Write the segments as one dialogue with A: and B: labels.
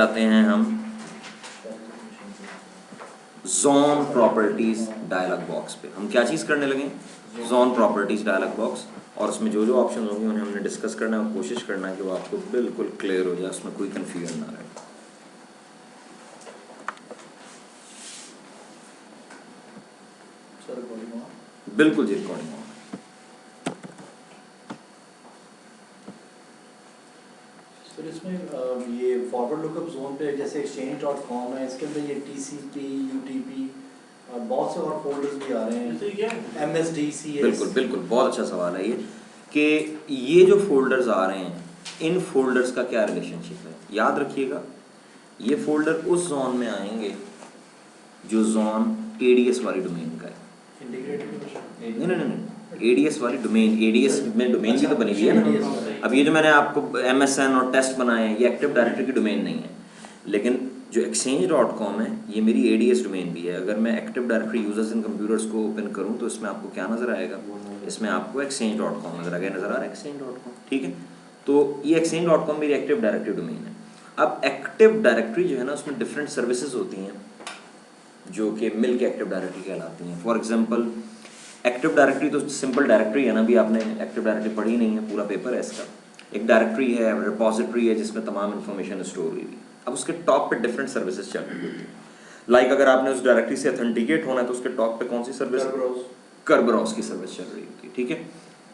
A: जाते हैं हम जोन प्रॉपर्टीज डायलॉग बॉक्स पे। हम क्या चीज़ करने लगे? Zone properties dialog box. और उसमें जो जो ऑप्शन होंगे उन्हें हमने डिस्कस करना है और कोशिश करना है कि वो आपको बिल्कुल क्लियर हो जाए, उसमें कोई कंफ्यूजन ना रहे। बिल्कुल जी, रिकॉर्डिंग हो।
B: सर इसमें ये फॉरवर्ड लुकअप जोन पे जैसे exchange.com है, इसके अंदर ये TCP, UDP और बहुत से और फोल्डर्स भी आ रहे हैं, MSDCS।
A: बिल्कुल बिल्कुल, बहुत अच्छा सवाल है ये कि ये जो फोल्डर्स आ रहे हैं, इन फोल्डर्स का क्या रिलेशनशिप है। याद रखिएगा, ये फोल्डर उस जोन में आएंगे जो जोन ADS वाली डोमेन का है। नहीं नहीं नहीं, ADS वाली डोमेन, ADS में डोमेन भी तो बनी हुई है ना। अब ये जो मैंने आपको MSN और टेस्ट बनाए हैं, ये एक्टिव डायरेक्टरी की डोमेन नहीं है, लेकिन जो exchange.com है ये मेरी ADS डोमेन भी है। अगर मैं active directory users in computers को ओपन करूं तो इसमें आपको क्या नज़र आएगा? इसमें आपको exchange.com नज़र आएगा। नज़र आ रहा है exchange.com? ठीक है, तो ये exchange.com मेरी एक्टिव डायरेक्टरी डोमेन है। अब एक्टिव डायरेक्टरी जो है ना, उसमें डिफरेंट सर्विसेज होती हैं जो कि मिल के एक्टिव डायरेक्टरी कहलाती हैं। फॉर एग्जांपल, एक्टिव डायरेक्टरी तो सिंपल डायरेक्टरी है ना, भी आपने एक्टिव डायरेक्टरी पढ़ी नहीं है, पूरा पेपर है इसका। एक डायरेक्टरी है, रिपोजिटरी है जिसमें तमाम इन्फॉर्मेशन स्टोर हुई है। अब उसके टॉप पे डिफरेंट सर्विसेज चल रही होती हैं। लाइक अगर आपने उस डायरेक्टरी से ऑथेंटिकेट होना है तो उसके टॉप पे कौन सी सर्विस? करबरॉस की सर्विस चल रही होती है। ठीक है,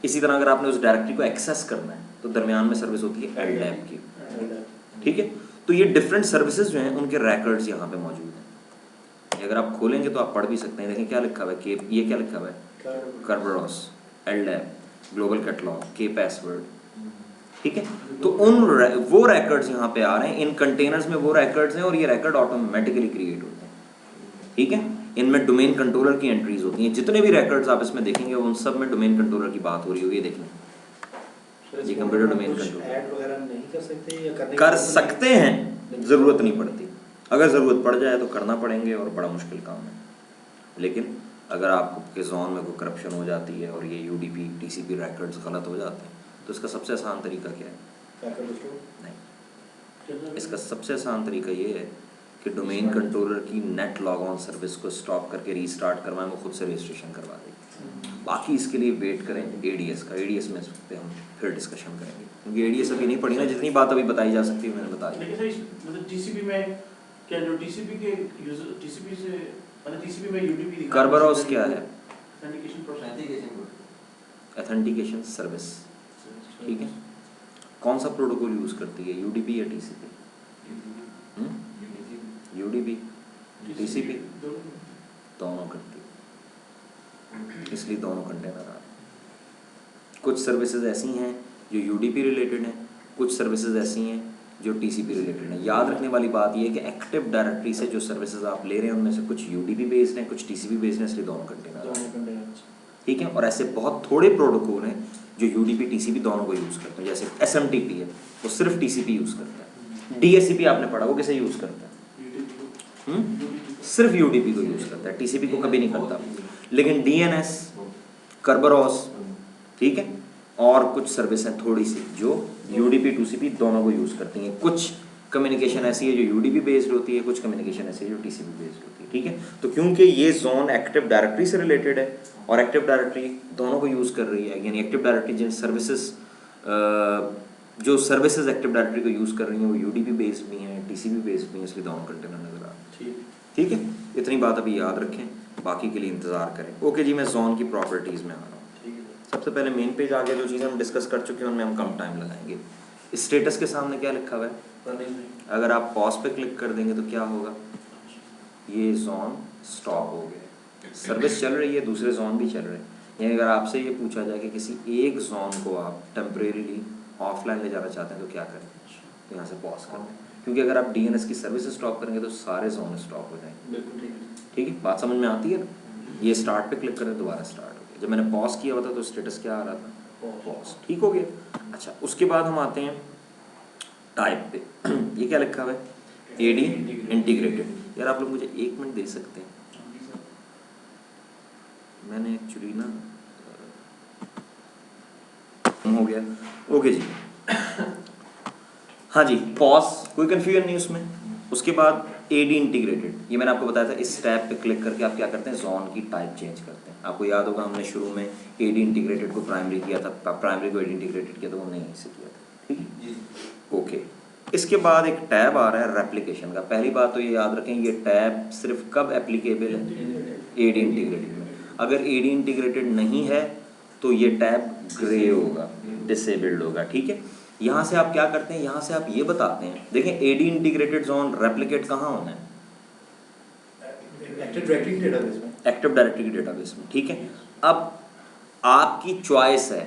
A: इसी तरह अगर आपने उस डायरेक्टरी को एक्सेस करना है तो दरमियान में सर्विस होती है LDAP की। ठीक है, तो ये डिफरेंट सर्विसेज जो हैं उनके रिकॉर्ड्स यहाँ पे मौजूद हैं। अगर आप खोलेंगे तो आप पढ़ भी सकते हैं। देखें क्या लिखा हुआ है, के ये क्या लिखा हुआ है? करबरॉस, LDAP, ग्लोबल कैटलॉग, के पासवर्ड। ठीक है, तो वो रिकॉर्ड्स यहाँ पे आ रहे हैं। इन कंटेनर्स में वो रिकॉर्ड्स हैं और ये रिकॉर्ड ऑटोमेटिकली क्रिएट होते हैं। ठीक है, इनमें डोमेन कंट्रोलर की एंट्रीज होती हैं। जितने भी रिकॉर्ड्स आप इसमें देखेंगे उन सब में डोमेन कंट्रोलर की बात हो रही होगी। देखना, ये कंप्यूटर डोमेन कंट्रोलर
B: ऐड वगैरह नहीं कर सकते या
A: कर सकते हैं, जरूरत नहीं पड़ती। अगर जरूरत पड़ जाए तो करना पड़ेंगे और बड़ा मुश्किल काम है। लेकिन अगर आपके जोन में कोई करप्शन हो जाती है और ये UDP TCP रिकॉर्ड्स गलत हो जाते हैं तो इसका सबसे आसान तरीका क्या है? नहीं, इसका सबसे आसान तरीका ये है कि डोमेन कंट्रोलर की नेट लॉग ऑन सर्विस को स्टॉप करके रीस्टार्ट करवाएं, वो खुद से रजिस्ट्रेशन करवा देगी। बाकी इसके लिए वेट करें ADS का। ADS में इस पे हम फिर डिस्कशन करेंगे, क्योंकि ADS अभी नहीं पढ़ी ना। जितनी बात अभी बताई जा सकती है मैंने बता दी।
C: मतलब TCP में क्या, जो TCP के यूजर TCP से मतलब TCP में UDP
A: करबरॉस क्या है?
C: Authentication process,
A: authentication service. ठीक है, कौन सा प्रोटोकॉल यूज करती है, UDP या TCP? UDP, TCP दोनों करती है, इसलिए दोनों कंटेनर आ रहे हैं। कुछ सर्विसेज ऐसी हैं जो UDP रिलेटेड हैं, कुछ सर्विसेज ऐसी हैं जो TCP रिलेटेड हैं। याद रखने वाली बात यह है कि एक्टिव डायरेक्टरी से जो सर्विसेज आप ले रहे हैं उनमें से कुछ UDP बेस्ड हैं, कुछ TCP बेस्ड हैं, इसलिए दोनों कंटेनर। ठीक है, और ऐसे बहुत थोड़े प्रोटोकॉल हैं जो UDP TCP दोनों को यूज़ करते हैं। जैसे SMTP है, वो सिर्फ TCP यूज़ करता है। DHCP आपने पढ़ा, वो किसे यूज़ करता है? सिर्फ UDP को यूज़ करता है, TCP को कभी नहीं करता। लेकिन DNS, करबरॉस, ठीक है, और कुछ सर्विस हैं थोड़ी सी जो UDP TCP दोनों को यूज़ करती हैं। कुछ कम्युनिकेशन ऐसी है जो UDP बेस्ड होती है, कुछ कम्युनिकेशन ऐसी है जो TCP बेस्ड होती है। ठीक है, तो क्योंकि ये जोन एक्टिव डायरेक्टरी से रिलेटेड है और एक्टिव डायरेक्टरी दोनों को यूज़ कर रही है, यानी एक्टिव डायरेक्टरी जिन सर्विसेज जो सर्विसेज एक्टिव डायरेक्टरी को यूज़ कर रही हैं वो UDP बेस्ड भी हैं, TCP बेस्ड भी हैं, इसलिए दोनों कंटेनर नजर आ रहे हैं। ठीक है, इतनी बात अभी याद रखें, बाकी के लिए इंतज़ार करें। ओके जी, मैं जोन की प्रॉपर्टीज़ में आ रहा हूँ। सबसे पहले मेन पेज आ गया। जो चीज़ें हम डिस्कस कर चुके हैं उनमें हम कम टाइम लगाएंगे। स्टेटस के सामने क्या लिखा हुआ है? अगर आप पॉज पे क्लिक कर देंगे तो क्या होगा? ये जोन स्टॉप हो गया, सर्विस चल रही है, दूसरे जोन भी चल रहे हैं। यानी अगर आपसे ये पूछा जाए कि किसी एक जोन को आप टेम्परेरीली ऑफलाइन ले जाना चाहते हैं तो क्या करें? तो यहाँ से पॉज कर दें, क्योंकि अगर आप DNS की सर्विस स्टॉप करेंगे तो सारे जोन स्टॉप हो जाएंगे। ठीक है, बात समझ में आती है ना? ये स्टार्ट पे क्लिक करें, दोबारा स्टार्ट हो गया। जब मैंने पॉज किया हुआ था तो स्टेटस क्या आ रहा था? पॉज। ठीक हो गया। अच्छा, उसके बाद हम आते हैं टाइप पे। ये क्या लिखा हुआ है? AD integrated. यार आप लोग मुझे 1 मिनट दे सकते हैं? मैंने एक्चुअली ना हो गया। ओके जी, हाँ जी, पॉज, कोई कन्फ्यूजन नहीं उसमें। उसके बाद एडी इंटीग्रेटेड, ये मैंने आपको बताया था, इस टैब पे क्लिक करके आप क्या करते हैं, जोन की टाइप चेंज करते हैं। आपको याद होगा हमने शुरू में एडी इंटीग्रेटेड को प्राइमरी किया था, प्राइमरी को एडी इंटीग्रेटेड किया, तो हमने यहीं से किया था, ठीक है, ओके। इसके बाद एक टैब आ रहा है रेप्लिकेशन का। पहली बात तो ये याद रखें, ये टैब सिर्फ कब एप्लीकेबल है, एडी इंटीग्रेटेड में। अगर एडी इंटीग्रेटेड नहीं है तो ये टैब ग्रे होगा, डिसेबल्ड होगा, ठीक है। यहाँ से आप क्या करते हैं, यहाँ से आप ये बताते हैं, देखें एडी इंटीग्रेटेड जोन रेप्लिकेट कहाँ होना है,
B: एक्टिव डायरेक्टरी डेटाबेस में,
A: एक्टिव डायरेक्टरी डेटाबेस में, ठीक है। अब आपकी चॉइस है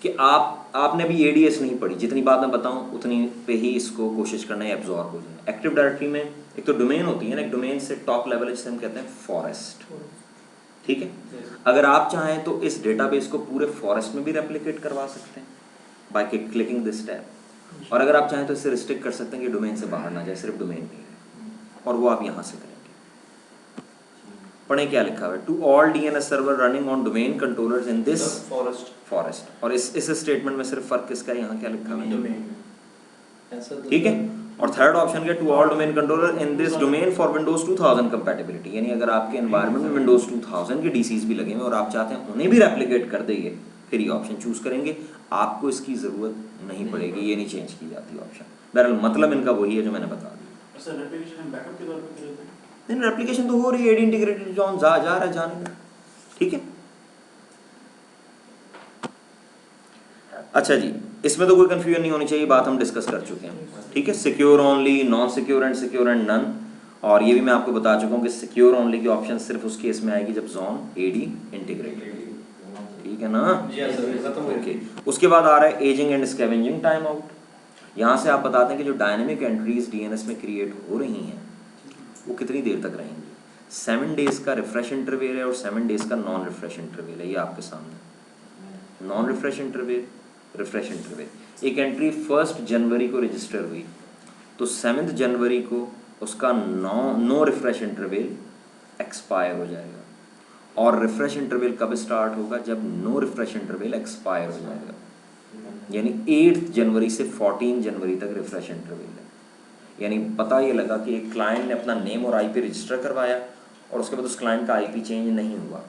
A: कि आपने भी एडीएस नहीं पढ़ी, जितनी बात मैं बताऊं उतनी पे ही इसको कोशिश करना है एब्जॉर्ब हो जाए। एक्टिव डायरेक्टरी में एक तो डोमेन होती है ना, एक डोमेन से टॉप लेवल जिसे हम कहते हैं फॉरेस्ट, ठीक है। अगर आप चाहें तो इस डेटाबेस को पूरे फॉरेस्ट में भी रेप्लिकेट करवा सकते हैं बाय क्लिकिंग दिस टैब, और अगर आप चाहें तो इसे रिस्ट्रिक्ट कर सकते हैं कि डोमेन से बाहर ना जाए, सिर्फ डोमेन में है, और वो आप यहाँ से करेंगे। पढ़ें क्या लिखा हुआ है, to all DNS server running on domain controllers in this forest. और इस स्टेटमेंट में सिर्फ फर्क किसका है, यहाँ क्या लिखा हुआ है, ठीक है। और थर्ड ऑप्शन क्या, to all domain controller in this domain for Windows 2000 compatibility, यानी अगर आपके एनवायरनमेंट में विंडोज 2000 के डीसीज भी लगे हुए और आप चाहते हैं उन्हें भी रेप्लिकेट कर देंगे, फिर ये ऑप्शन चूज करेंगे। आपको इसकी जरूरत नहीं पड़ेगी, ये नहीं चेंज की जाती ऑप्शन। बहरहाल मतलब इनका वही है जो मैंने बता दिया।
C: सर रेप्लिकेशन हम बैकअप के तौर पे कर लेते हैं,
A: नहीं रेप्लिकेशन तो हो रही है, एडी इंटीग्रेटेड जोन जा रहा है, जाने का, ठीक है। अच्छा जी, इसमें तो कोई कंफ्यूजन नहीं होनी चाहिए, बात हम डिस्कस कर चुके हैं, ठीक है। Secure only, non secure and none, और ये भी मैं आपको बता चुका हूँ कि सिक्योर ओनली की ऑप्शन सिर्फ उस केस में आएगी जब जोन एडी इंटीग्रेटेड, ठीक है ना, ओके। उसके बाद आ रहा है ageing and scavenging time out. यहाँ से आप बताते हैं कि जो डायनेमिक एंट्रीज डीएनएस में क्रिएट हो रही हैं वो कितनी देर तक रहेंगी। 7 डेज का रिफ्रेश इंटरवल है और 7 डेज का नॉन रिफ्रेश इंटरवल है, ये आपके सामने। Non refresh interval, refresh interval, एक एंट्री 1 जनवरी को रजिस्टर हुई तो 7 जनवरी को उसका नो रिफ्रेश इंटरवल एक्सपायर हो जाएगा, और रिफ्रेश इंटरवल कब स्टार्ट होगा, जब नो रिफ्रेश इंटरवल एक्सपायर हो जाएगा, यानी 8 जनवरी से 14 जनवरी तक रिफ्रेश इंटरवल है। यानी पता ये लगा कि एक क्लाइंट ने अपना नेम और आईपी रजिस्टर करवाया और उसके बाद उस क्लाइंट का आईपी चेंज नहीं हुआ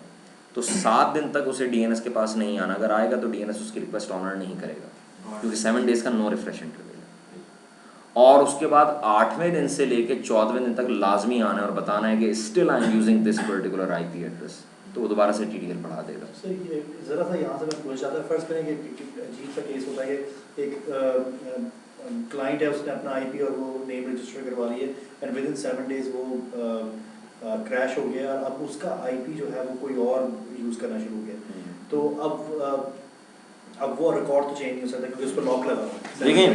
A: तो 7 दिन तक उसे डीएनएस के पास नहीं आना, अगर आएगा तो डीएनएस उसकी रिक्वेस्ट ऑनर नहीं करेगा क्योंकि 7 डेज का नो रिफ्रेश इंटरवल है। और उसके बाद 8वें दिन से लेके 14वें दिन तक लाजमी आना है और बताना है कि still I am using this particular IP address, तो वो दोबारा से टीटीएल बढ़ा देगा।
B: सर ये ज़रा सा यहाँ से मैं पूछना चाहता हूँ, फर्ज करें कि अजीब सा केस होता है कि एक क्लाइंट है, उसने अपना आईपी और वो नेम रजिस्टर करवा ली है एंड विद इन 7 डेज वो क्रैश हो गया और अब उसका आईपी जो है वो कोई और यूज़ करना शुरू किया, तो अब वो रिकॉर्ड तो चेंज नहीं हो सकता क्योंकि उस पर लॉक लगा हुआ है।
A: देखिए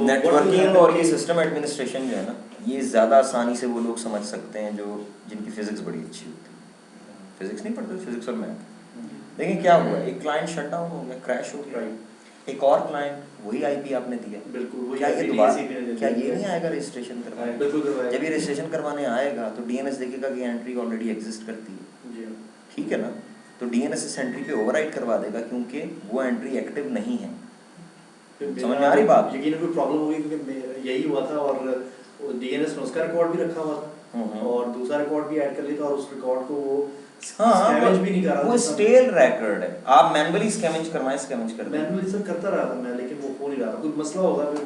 A: नेटवर्किंग और ये सिस्टम एडमिनिस्ट्रेशन जो है ना, ये ज़्यादा आसानी से वो लोग समझ सकते हैं जो जिनकी फिजिक्स बड़ी अच्छी होती है। फिजिक्स नहीं पढ़ते, फिजिक्स और मैथ। देखिए क्या हुआ, एक क्लाइंट शट डाउन हो गया, क्रैश हो गया, एक और क्लाइंट वही आईपी आपने दिया,
B: बिल्कुल
A: क्या ये दोबारा क्या ये नहीं आएगा रजिस्ट्रेशन करवाने?
B: बिल्कुल,
A: जब ये रजिस्ट्रेशन करवाने आएगा तो डीएनएस देखेगा कि एंट्री ऑलरेडी एग्जिस्ट करती है, ठीक है ना, तो डीएनएस इस एंट्री पे ओवरराइट करवा देगा क्योंकि वो एंट्री एक्टिव नहीं है। समझ में आ रही बात?
B: यकीनन कोई प्रॉब्लम होगी क्योंकि यही हुआ था और डीएनएस ने उसका रिकॉर्ड भी रखा हुआ था और दूसरा रिकॉर्ड भी ऐड कर लिया था और उस रिकॉर्ड को वो स्कैवेंज भी नहीं कर रहा था।
A: वो स्टेल रिकॉर्ड है, आप मैनुअली स्कैवेंज करवाएं, स्कैवेंज कर दें।
B: मैनुअली सर करता रहा था मैं, लेकिन वो हो नहीं रहा था, कुछ मसला होगा फिर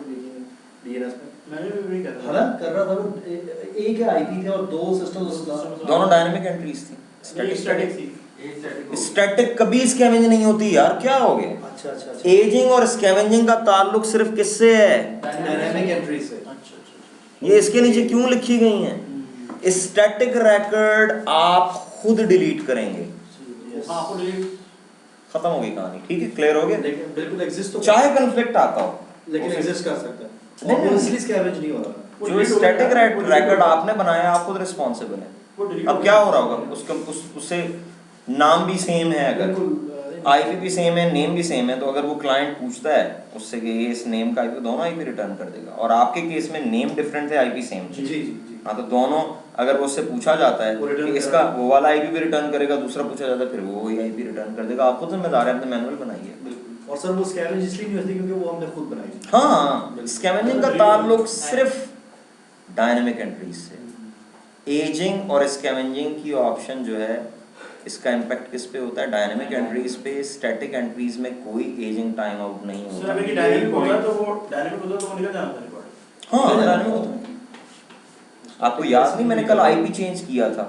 B: डीएनएस में।
C: मैंने भी वही कर
B: हां कर रहा था, एक आईपी थे और दो सिस्टम्स,
A: दोनों डायनामिक एंट्रीज थी,
C: स्टैटिक थी।
A: स्टैटिक कभी स्कैवेंज नहीं होती यार, क्या हो गया?
B: अच्छा
A: एजिंग और स्कैवेंजिंग का ताल्लुक सिर्फ किससे है?
B: डायनामिक एंट्री से।
C: अच्छा
A: ये इसके नीचे क्यों लिखी गई हैं? स्टैटिक रिकॉर्ड आप खुद डिलीट करेंगे,
C: हां खुद डिलीट,
A: खत्म हो गई कहानी, ठीक है, क्लियर हो गया?
B: लेकिन बिल्कुल एग्जिस्ट तो
A: चाहे कन्फ्लिक्ट आता हो
B: लेकिन एग्जिस्ट कर सकता है, ऑब्वियसली स्कैवेंज नहीं हो रहा।
A: जो स्टैटिक रिकॉर्ड आपने बनाया आप खुद रिस्पांसिबल है। अब क्या हो रहा होगा, उससे नाम भी सेम है, अगर आईपी भी सेम है, नेम भी सेम है, तो अगर वो क्लाइंट पूछता है उससे कि ये इस नेम का आईपी, दोनों आईपी रिटर्न कर देगा। और आपके केस में नेम डिफरेंट थे, आईपी सेम थे।
B: जी
A: हाँ, तो दोनों अगर वो उससे पूछा जाता है कि इसका वो वाला आईपी भी रिटर्न करेगा, दूसरा पूछा जाता है फिर वो वही आईपी रिटर्न कर देगा। आप खुद जिम्मेदार है, अपने मैनुअल बनाइए।
B: और सर वो स्कैवेंज इसलिए नहीं होती क्योंकि वो हमने खुद बनाई थी।
A: हाँ, स्कैवेंजिंग का ताल्लुक सिर्फ डायनेमिक एंट्रीज से। एजिंग और स्कैवेंजिंग की ऑप्शन जो है इसका इम्पैक्ट किस पे होता है? डायनेमिक एंट्रीज पे। स्टैटिक एंट्रीज में कोई एजिंग टाइम आउट नहीं
C: सर
A: होता।
C: अगर डायनेमिक होता है तो वो निकल जाना था रिकॉर्ड।
A: हाँ, डायनेमिक होता है। आपको याद नहीं मैंने कल आईपी चेंज किया था,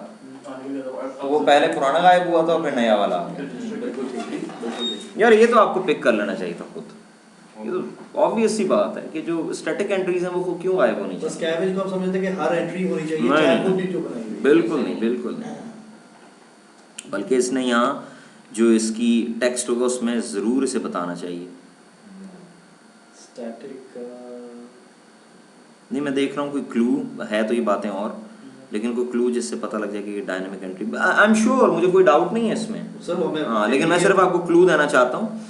A: तो वो पहले पुराना गायब हुआ था और फिर नया वाला आ गया।
B: बिल्कुल ठीक।
A: यार ये तो आपको पिक कर लेना चाहिए था खुद। ये तो ऑब्वियस सी बात है कि जो स्टैटिक एंट्रीज हैं वो क्यों गायब होनी
B: तो
A: चाहिए?
B: स्कैवेंज को हम समझते हैं कि हर एंट्री होनी चाहिए,
A: नहीं,
B: चाहे खुद भी जो बनाई हुई है।
A: बिल्कुल नहीं, बिल्कुल नहीं। बल्कि इसने यहाँ जो इसकी टेक्स्ट होगा उसमें ज़रूर इसे बताना चाहिए।
B: स्टैटिक
A: नहीं, मैं देख रहा हूँ कोई क्लू है तो ये बातें और, लेकिन कोई क्लू जिससे पता लग जाए कि dynamic entry, I am sure, मुझे कोई डाउट नहीं है इसमें।
B: सर वो मैं
A: हाँ, लेकिन मैं सिर्फ आपको क्लू देना चाहता हूँ।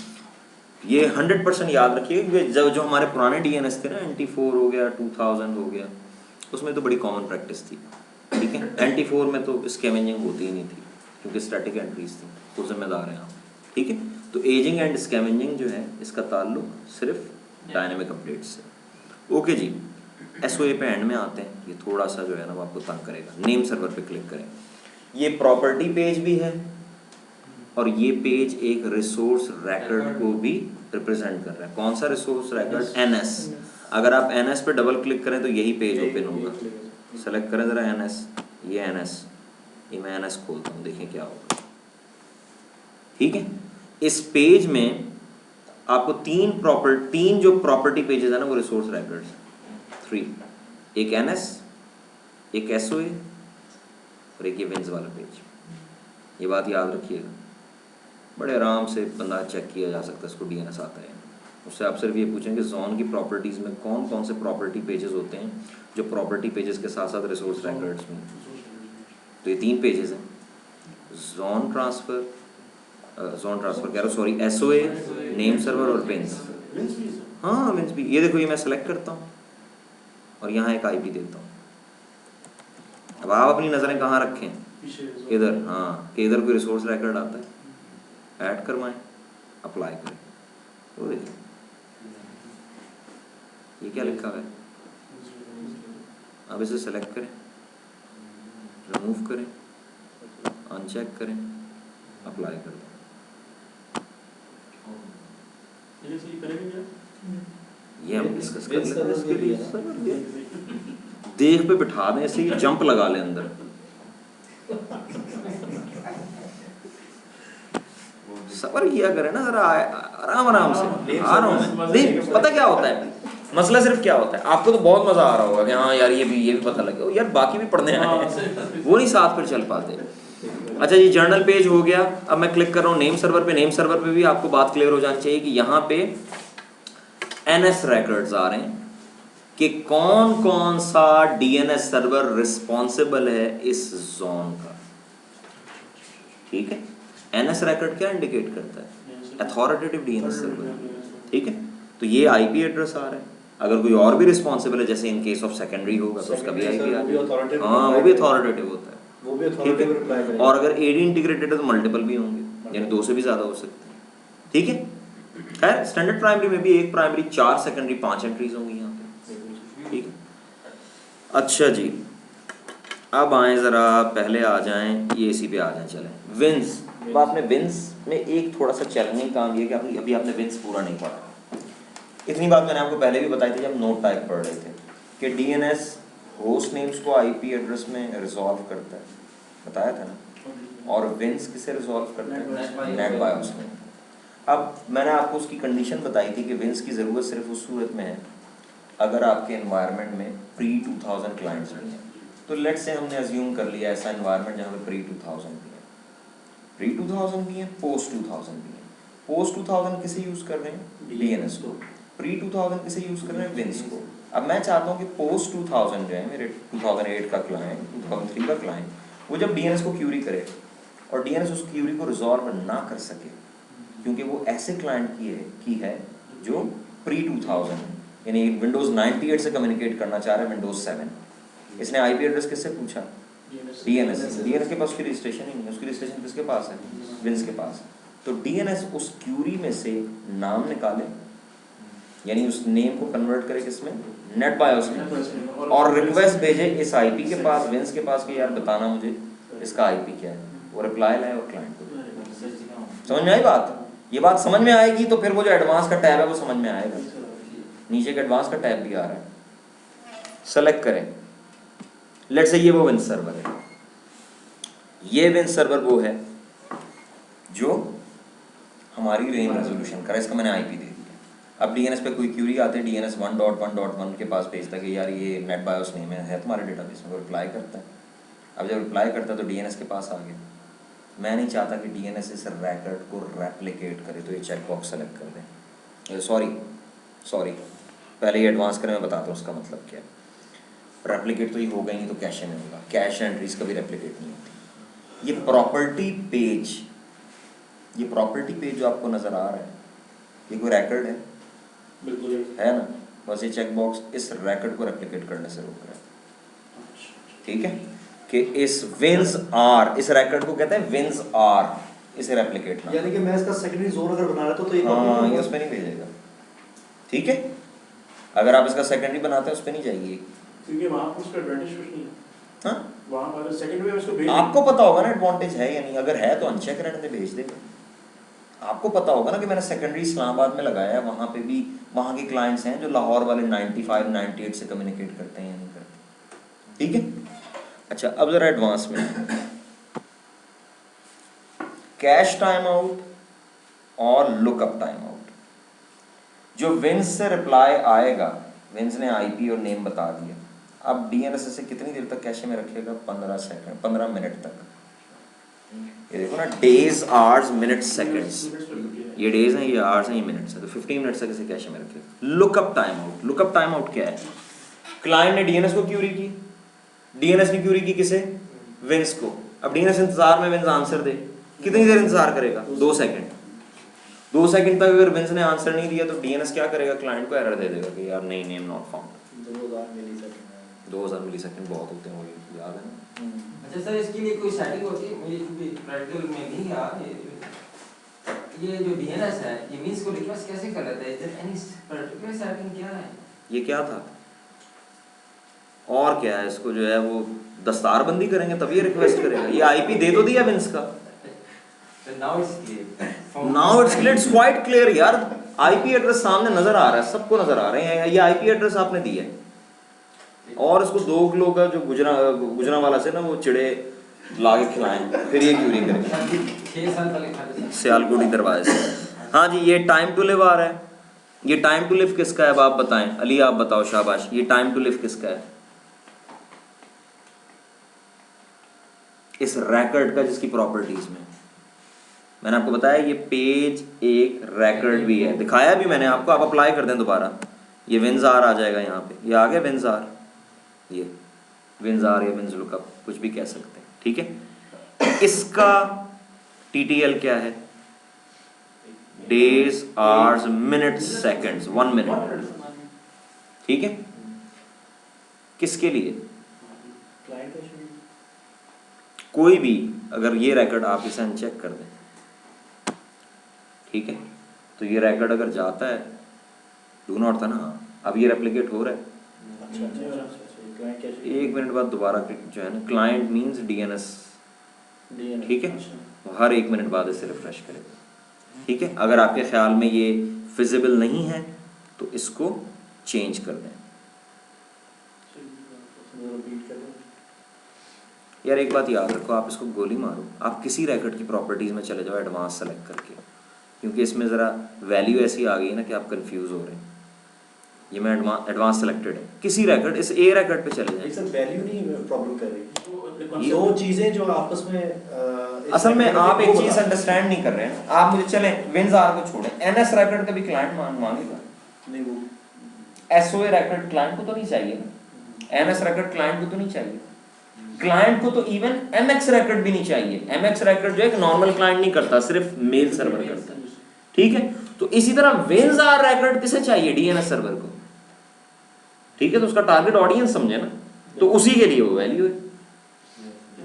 A: ये 100% याद रखिए क्योंकि जो हमारे पुराने डीएनएस थे ना, NT4 हो गया, 2000 हो गया, उसमें तो बड़ी कॉमन प्रैक्टिस थी। ठीक है, NT4 में तो स्कैवेंजिंग होती ही नहीं थी क्योंकि स्टैटिक एंट्रीज थी, तो जिम्मेदार हैं आप। ठीक है, तो एजिंग एंड स्कैवेंजिंग जो है इसका ताल्लुक सिर्फ डायनेमिक अपडेट से। ओके जी, एसओए पे एंड में आते हैं। ये थोड़ा सा जो है ना वो आपको तंग करेगा। नेम सर्वर पे क्लिक करें। ये प्रॉपर्टी पेज भी है और ये पेज एक रिसोर्स रिकॉर्ड को भी रिप्रेजेंट कर रहा है। कौन सा रिसोर्स रिकॉर्ड? NS। अगर आप NS पे डबल क्लिक करें तो यही पेज ओपन होगा। सेलेक्ट करें ज़रा NS, ये NS, ये मैं NS खोलता हूँ, देखें क्या होगा। ठीक है, इस पेज में आपको तीन जो प्रॉपर्टी पेजेस है ना वो रिसोर्स रिकॉर्ड्स 3, एक NS, एक SOA और एक ये विंस वाला पेज। ये बात याद रखिएगा, बड़े आराम से बंदा चेक किया जा सकता है इसको DNS आता है। उससे आप सिर्फ ये पूछेंगे जोन की प्रॉपर्टीज़ में कौन कौन से प्रॉपर्टी पेजेस होते हैं जो प्रॉपर्टी पेजेस के साथ साथ रिसोर्स रिकॉर्ड्स में। तो ये 3 पेजेस हैं, जोन ट्रांसफ़र कह रहा हूँ, सॉरी, SOA, नेम सर्वर और विंस। हाँ, विंस भी। ये देखो, ये मैं सेलेक्ट करता हूँ और यहाँ एक IP देता हूँ। अब आप अपनी नज़रें कहाँ रखें? इधर। हाँ, कि इधर कोई रिसोर्स रिकॉर्ड आता है, ऐड करवाएं, अप्लाई करें। तो देखिए ये क्या लिखा हुआ है। अब इसे सेलेक्ट करें, रिमूव करें, अनचेक करें, अप्लाई कर दें। ये हम डिस्कस कर लेते हैं इसके लिए। देख पे बिठा दें ऐसे, ही जंप लगा लें अंदर। सबर किया करें ना जरा, आराम आराम से। आ रहा हूँ मैं। देख, पता क्या होता है मसला, सिर्फ क्या होता है, आपको तो बहुत मजा आ रहा होगा कि हाँ यार ये भी पता लगे, यार बाकी भी पढ़ने आए हैं, वो नहीं साथ फिर चल पाते। अच्छा जी, जर्नल पेज हो गया। अब मैं क्लिक कर रहा हूँ नेम सर्वर पे। नेम सर्वर पे भी आपको बात क्लियर हो जानी चाहिए कि यहाँ पे NS रिकॉर्ड्स आ रहे हैं कि कौन कौन सा DNS सर्वर रिस्पॉन्सिबल है इस जोन का। ठीक है, NS रिकॉर्ड क्या इंडिकेट करता है? Authoritative DNS server. ठीक है, तो ये IP एड्रेस आ रहा है। अगर कोई और भी रिस्पॉन्सिबल है, जैसे इन केस ऑफ सेकेंडरी होगा तो उसका भी IP आ जाएगा। हाँ, वो भी अथॉरिटेटिव होता है।
B: वो भी अथॉरिटेटिव रिप्लाई करेगा।
A: और अगर AD इंटीग्रेटेड है तो मल्टीपल भी होंगे, यानी 2 से भी ज़्यादा हो सकते हैं। ठीक है, खैर स्टैंडर्ड प्राइमरी में भी एक प्राइमरी 4 सेकेंडरी 5 एंट्रीज होंगी यहाँ पे। ठीक है, अच्छा जी, अब आए ज़रा, पहले आ जाएं ये इसी पे आ जाएं। चलें विंस। अब आपने विंस में एक थोड़ा सा चैलेंजिंग काम ये कि अभी आपने विंस पूरा नहीं पढ़ा। इतनी बात मैंने आपको पहले भी बताई थी जब नोट टाइप पढ़ रहे थे कि DNS होस्ट नेम्स को IP एड्रेस में रिजॉल्व करता है, बताया था ना। और विंस किसे रिजॉल्व करता है? नेट बायोस में। अब मैंने आपको उसकी कंडीशन बताई थी कि विंस की ज़रूरत सिर्फ उस सूरत में है अगर आपके एनवायरनमेंट में pre-2000 क्लाइंट्स भी हैं। तो लेट्स से हमने अज्यूम कर लिया ऐसा एनवायरनमेंट जहाँ पे pre-2000 भी है, pre-2000 भी है, post-2000 भी है। post-2000 किसे यूज़ कर रहे हैं? DNS को। pre-2000 किसे यूज़ कर रहे हैं? विंस को। अब मैं चाहता हूँ कि post-2000 जो है, मेरे 2008 का क्लाइंट, 2003 का क्लाइंट, वो जब DNS को क्यूरी करे और DNS उस क्यूरी को रिजॉल्व ना कर सके क्योंकि वो ऐसे क्लाइंट की है जो pre-2000 यानी विंडोज़ 98 से कम्युनिकेट करना चाह रहा है विंडोज़ 7। इसने IP एड्रेस किससे पूछा? DNS के पास उसकी रजिस्ट्रेशन ही नहीं है। उसकी रजिस्ट्रेशन किसके पास है? विंस के पास। तो डीएनएस उस क्यूरी में से नाम निकाले, यानी उस नेम को कन्वर्ट करे किसमें, नेट बायोस में, और रिक्वेस्ट भेजे इस आईपी के पास, विंस के पास कि यार बताना मुझे इसका आईपी क्या है, वो रिप्लाई लाए और क्लाइंट को। समझ में आई बात? ये बात समझ में आएगी तो फिर वो जो एडवांस का टैब है वो समझ में आएगा। नीचे का एडवांस का टैब भी आ रहा है, सेलेक्ट करें। लेट्स से ये वो विंस सर्वर है, ये विंस सर्वर वो है जो हमारी रेंज रेजोल्यूशन करे, इसका मैंने आईपी दे दिया। अब डीएनएस पे कोई क्यूरी आते हैं, डीएनएस 1.1.1 के पास भेजता है कि यार ये नेट बायोस नेम है तुम्हारे डेटाबेस में, वो रिप्लाई करता है। अब जब रिप्लाई करता है तो डीएनएस के पास आ गया। मैं नहीं चाहता कि डीएनएस इस रैकेट को रेप्लिकेट करे, तो ये चेक बॉक्स सेलेक्ट कर दें। सॉरी पहले ये एडवांस करें, मैं बताता हूँ उसका मतलब क्या है। रेप्लिकेट तो ये होगा ही नहीं, तो कैशे में होगा, कैश एंट्रीज कभी रेप्लिकेट नहीं होती। ये प्रॉपर्टी पेज जो आपको नजर आ रहा है, ये कोई रैकेट है,
C: बिल्कुल
A: है ना? बस ये चेक बॉक्स इस रैकेट को रेप्लिकेट करने से रोक रहा है। ठीक है कि इस विंस आर, इस रैकेट को कहते हैं विंस आर, इसे रेप्लिकेट ना,
B: यानी कि मैं इसका सेकेंडरी जोन अगर बना रहा था तो ये
A: हाँ ये उस पर नहीं भेजेगा। ठीक है, अगर आप इसका सेकेंडरी बनाते हैं उस पर नहीं जाएगी,
C: क्योंकि वहाँ पर उसका एडवांटेज कुछ नहीं है।
A: हाँ
C: वहाँ पर सेकेंडरी में उसको भेज
A: आपको पता होगा ना एडवांटेज है या नहीं, अगर है तो अनचेक रहने दे, भेज देगा। आपको पता होगा ना कि मैंने सेकेंडरी इस्लामाबाद में लगाया है, वहाँ पे भी वहाँ के क्लाइंट्स हैं जो लाहौर वाले 95 98 से कम्युनिकेट करते हैं या नहीं करते। ठीक है, अच्छा अब जरा एडवांस में, कैश टाइम आउट और लुकअप टाइम आउट। जो विंस से रिप्लाई आएगा, विंस ने आईपी और नेम बता दिया, अब डीएनएस से कितनी देर तक कैशे में रखेगा, 15 मिनट तक। ये देखो ना, डेज आवर्स मिनट्स सेकंड्स, ये डेज हैं, ये आवर्स हैं, ये मिनट्स हैं, तो 15 मिनट तक इसे कैशे में रखेगा। Lookup time out, lookup time out क्या है? क्लाइंट ने डीएनएस को क्यूरी की, डीएनएस ने क्यूरी की किसे, विंस को। अब डीएनएस इंतजार में विंस आंसर दे, कितनी देर इंतजार करेगा, 2 सेकंड। 2 सेकंड तक अगर विंस ने आंसर नहीं दिया तो डीएनएस क्या करेगा, क्लाइंट को एरर दे देगा कि यार नहीं, नेम नॉट फाउंड। 2000 मिलीसेकंड बहुत होते हैं, वो याद है ना।
D: अच्छा सर, इसके लिए कोई सेटिंग होती है? मुझे क्योंकि प्रैक्टिकल में नहीं यार, ये जो डीएनएस है, ये मींस को रिक्वेस्ट कैसे कर लेता है? Is there any particular setting क्या है?
A: ये क्या था और क्या है, इसको जो है वो दस्तारबंदी करेंगे तब ये रिक्वेस्ट करेगा। ये आईपी दे तो दिया विंस का,
D: now it's clear,
A: now it's clear, it's quite clear यार। आईपी एड्रेस सामने नजर आ रहा है, सबको नजर आ रहे हैं, ये आईपी एड्रेस आपने दिया है। और इसको 2 किलो का जो गुजरा वाला से ना वो चिड़े लाके खिलाएं, फिर ये क्यूरी करेंगे
D: 6 साल पहले खाते
A: सियालकोटी दरवाजे से। हाँ जी, ये टाइम टू लिव आ रहा है। ये टाइम टू लिव किसका है, अब आप बताएं। अली आप बताओ, शाबाश, ये टाइम टू लिव किसका है? इस रैकेट का, जिसकी प्रॉपर्टीज में मैंने आपको बताया ये पेज एक रैकेट भी है, दिखाया भी मैंने आपको। आप अप्लाई कर दें दोबारा, ये विंजार आ जाएगा यहाँ पे, ये आ गया विंजार, ये विंजार या विंज लुकअप कुछ भी कह सकते हैं। ठीक है, इसका टीटीएल क्या है, days hours minutes seconds, 1 minute. ठीक है, किसके लिए?
B: क्लाइंट का शेड्यूल।
A: कोई भी अगर ये रैकेट आप इसे अनचेक कर दें, ठीक है, तो ये रैकेट अगर जाता है, डू नॉट था ना, अब ये रेप्लिकेट हो रहा है।
B: क्लाइंट क्या
A: 1 मिनट बाद दोबारा जो है ना, क्लाइंट मींस डीएनएस, ठीक है, वो हर 1 मिनट बाद इसे रिफ्रेश करेगा। ठीक है, अगर आपके ख्याल में ये फिजिबल नहीं है तो इसको चेंज कर दें। यार एक बात याद रखो, आप इसको गोली मारो, आप किसी रैकेट की प्रॉपर्टीज में चले जाओ एडवांस सेलेक्ट करके, क्योंकि इसमें ज़रा वैल्यू ऐसी आ गई है ना कि आप कंफ्यूज हो रहे हैं। ये मैं एडवांस सेलेक्टेड है, किसी रैकेट, इस ए रैकेट पे चले जाएं।
B: सर वैल्यू नहीं प्रॉब्लम कर रही, 2 चीजें जो आपस में
A: असल में आप एक चीज अंडरस्टैंड नहीं कर रहे हैं। आप मुझे चलें विंजार को छोड़ें, एनएस रैकेट का भी क्लाइंट मांगेगा
B: नहीं, वो
A: एसओए रैकेट क्लाइंट को तो नहीं चाहिए ना, एमएस रैकेट क्लाइंट को तो नहीं चाहिए, क्लाइंट को तो इवन एमएक्स रैकेट भी नहीं चाहिए। एमएक्स रैकेट जो है एक नॉर्मल क्लाइंट नहीं करता, सिर्फ मेल सर्वर करता है। ठीक है, तो इसी तरह विंजार रैकेट किसे चाहिए, डीएनएस सर्वर को। ठीक है, तो उसका टारगेट ऑडियंस समझे ना, तो उसी के लिए वो वैल्यू है।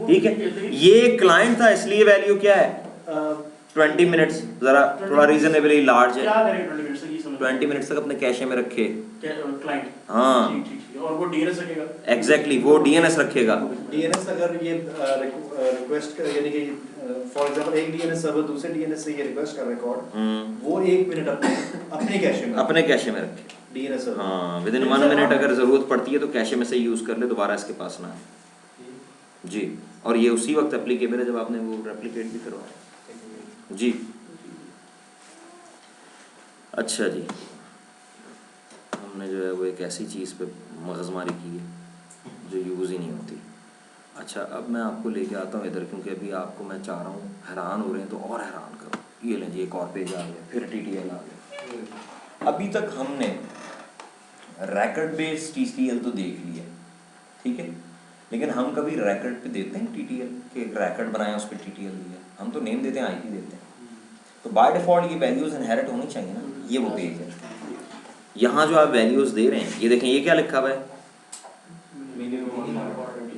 A: ठीक है, ये क्लाइंट था इसलिए वैल्यू क्या है, 20 मिनट्स ज़रा थोड़ा रीजनेबली लार्ज है,
C: क्या करें 20 मिनट से ये समझ
A: 20 मिनट्स तक अपने कैशे में रखे।
C: क्लाइंट
A: हाँ
C: ठीक ठीक ठीक, और वो डीएनएस रखेगा
A: एग्जैक्टली, वो डीएनएस रखेगा।
B: डीएनएस अगर ये रिक्वेस्ट कर, यानी कि फॉर एग्जांपल एक डीएनएस सर्वर दूसरे डीएनएस से ये रिक्वेस्ट कर रिकॉर्ड, वो 1 मिनट अपने कैशे में
A: अपने कैशे में रखे।
B: DNS server.
A: हाँ विद इन 1 मिनट अगर ज़रूरत पड़ती है तो कैशे में से यूज़ कर ले, दोबारा इसके पास ना आए जी। और ये उसी वक्त एप्लीकेबल है जब आपने वो रेप्लिकेट भी करवाया जी। अच्छा जी, हमने जो है वो एक ऐसी चीज़ पे मगज़मारी की है जो यूज़ ही नहीं होती। अच्छा अब मैं आपको लेके आता हूँ इधर, क्योंकि अभी आपको मैं चाह रहा हूँ, हैरान हो रहे हैं तो और हैरान करो। ये लें जी, एक और पेज आ गया, फिर TTL आ गया। अभी तक हमने रैकेट बेस्ड TTL तो देख लिया, ठीक है, लेकिन हम कभी रैकेट पे देते हैं TTL कि एक रैकेट बनाया उस पर TTL दिया? हम तो नेम देते हैं, IP देते हैं। तो बाय डिफ़ॉल्ट ये वैल्यूज़ इनहेरिट होनी चाहिए ना। ये वो पेज है, यहाँ जो आप वैल्यूज़ दे रहे हैं, ये देखें ये क्या लिखा हुआ है,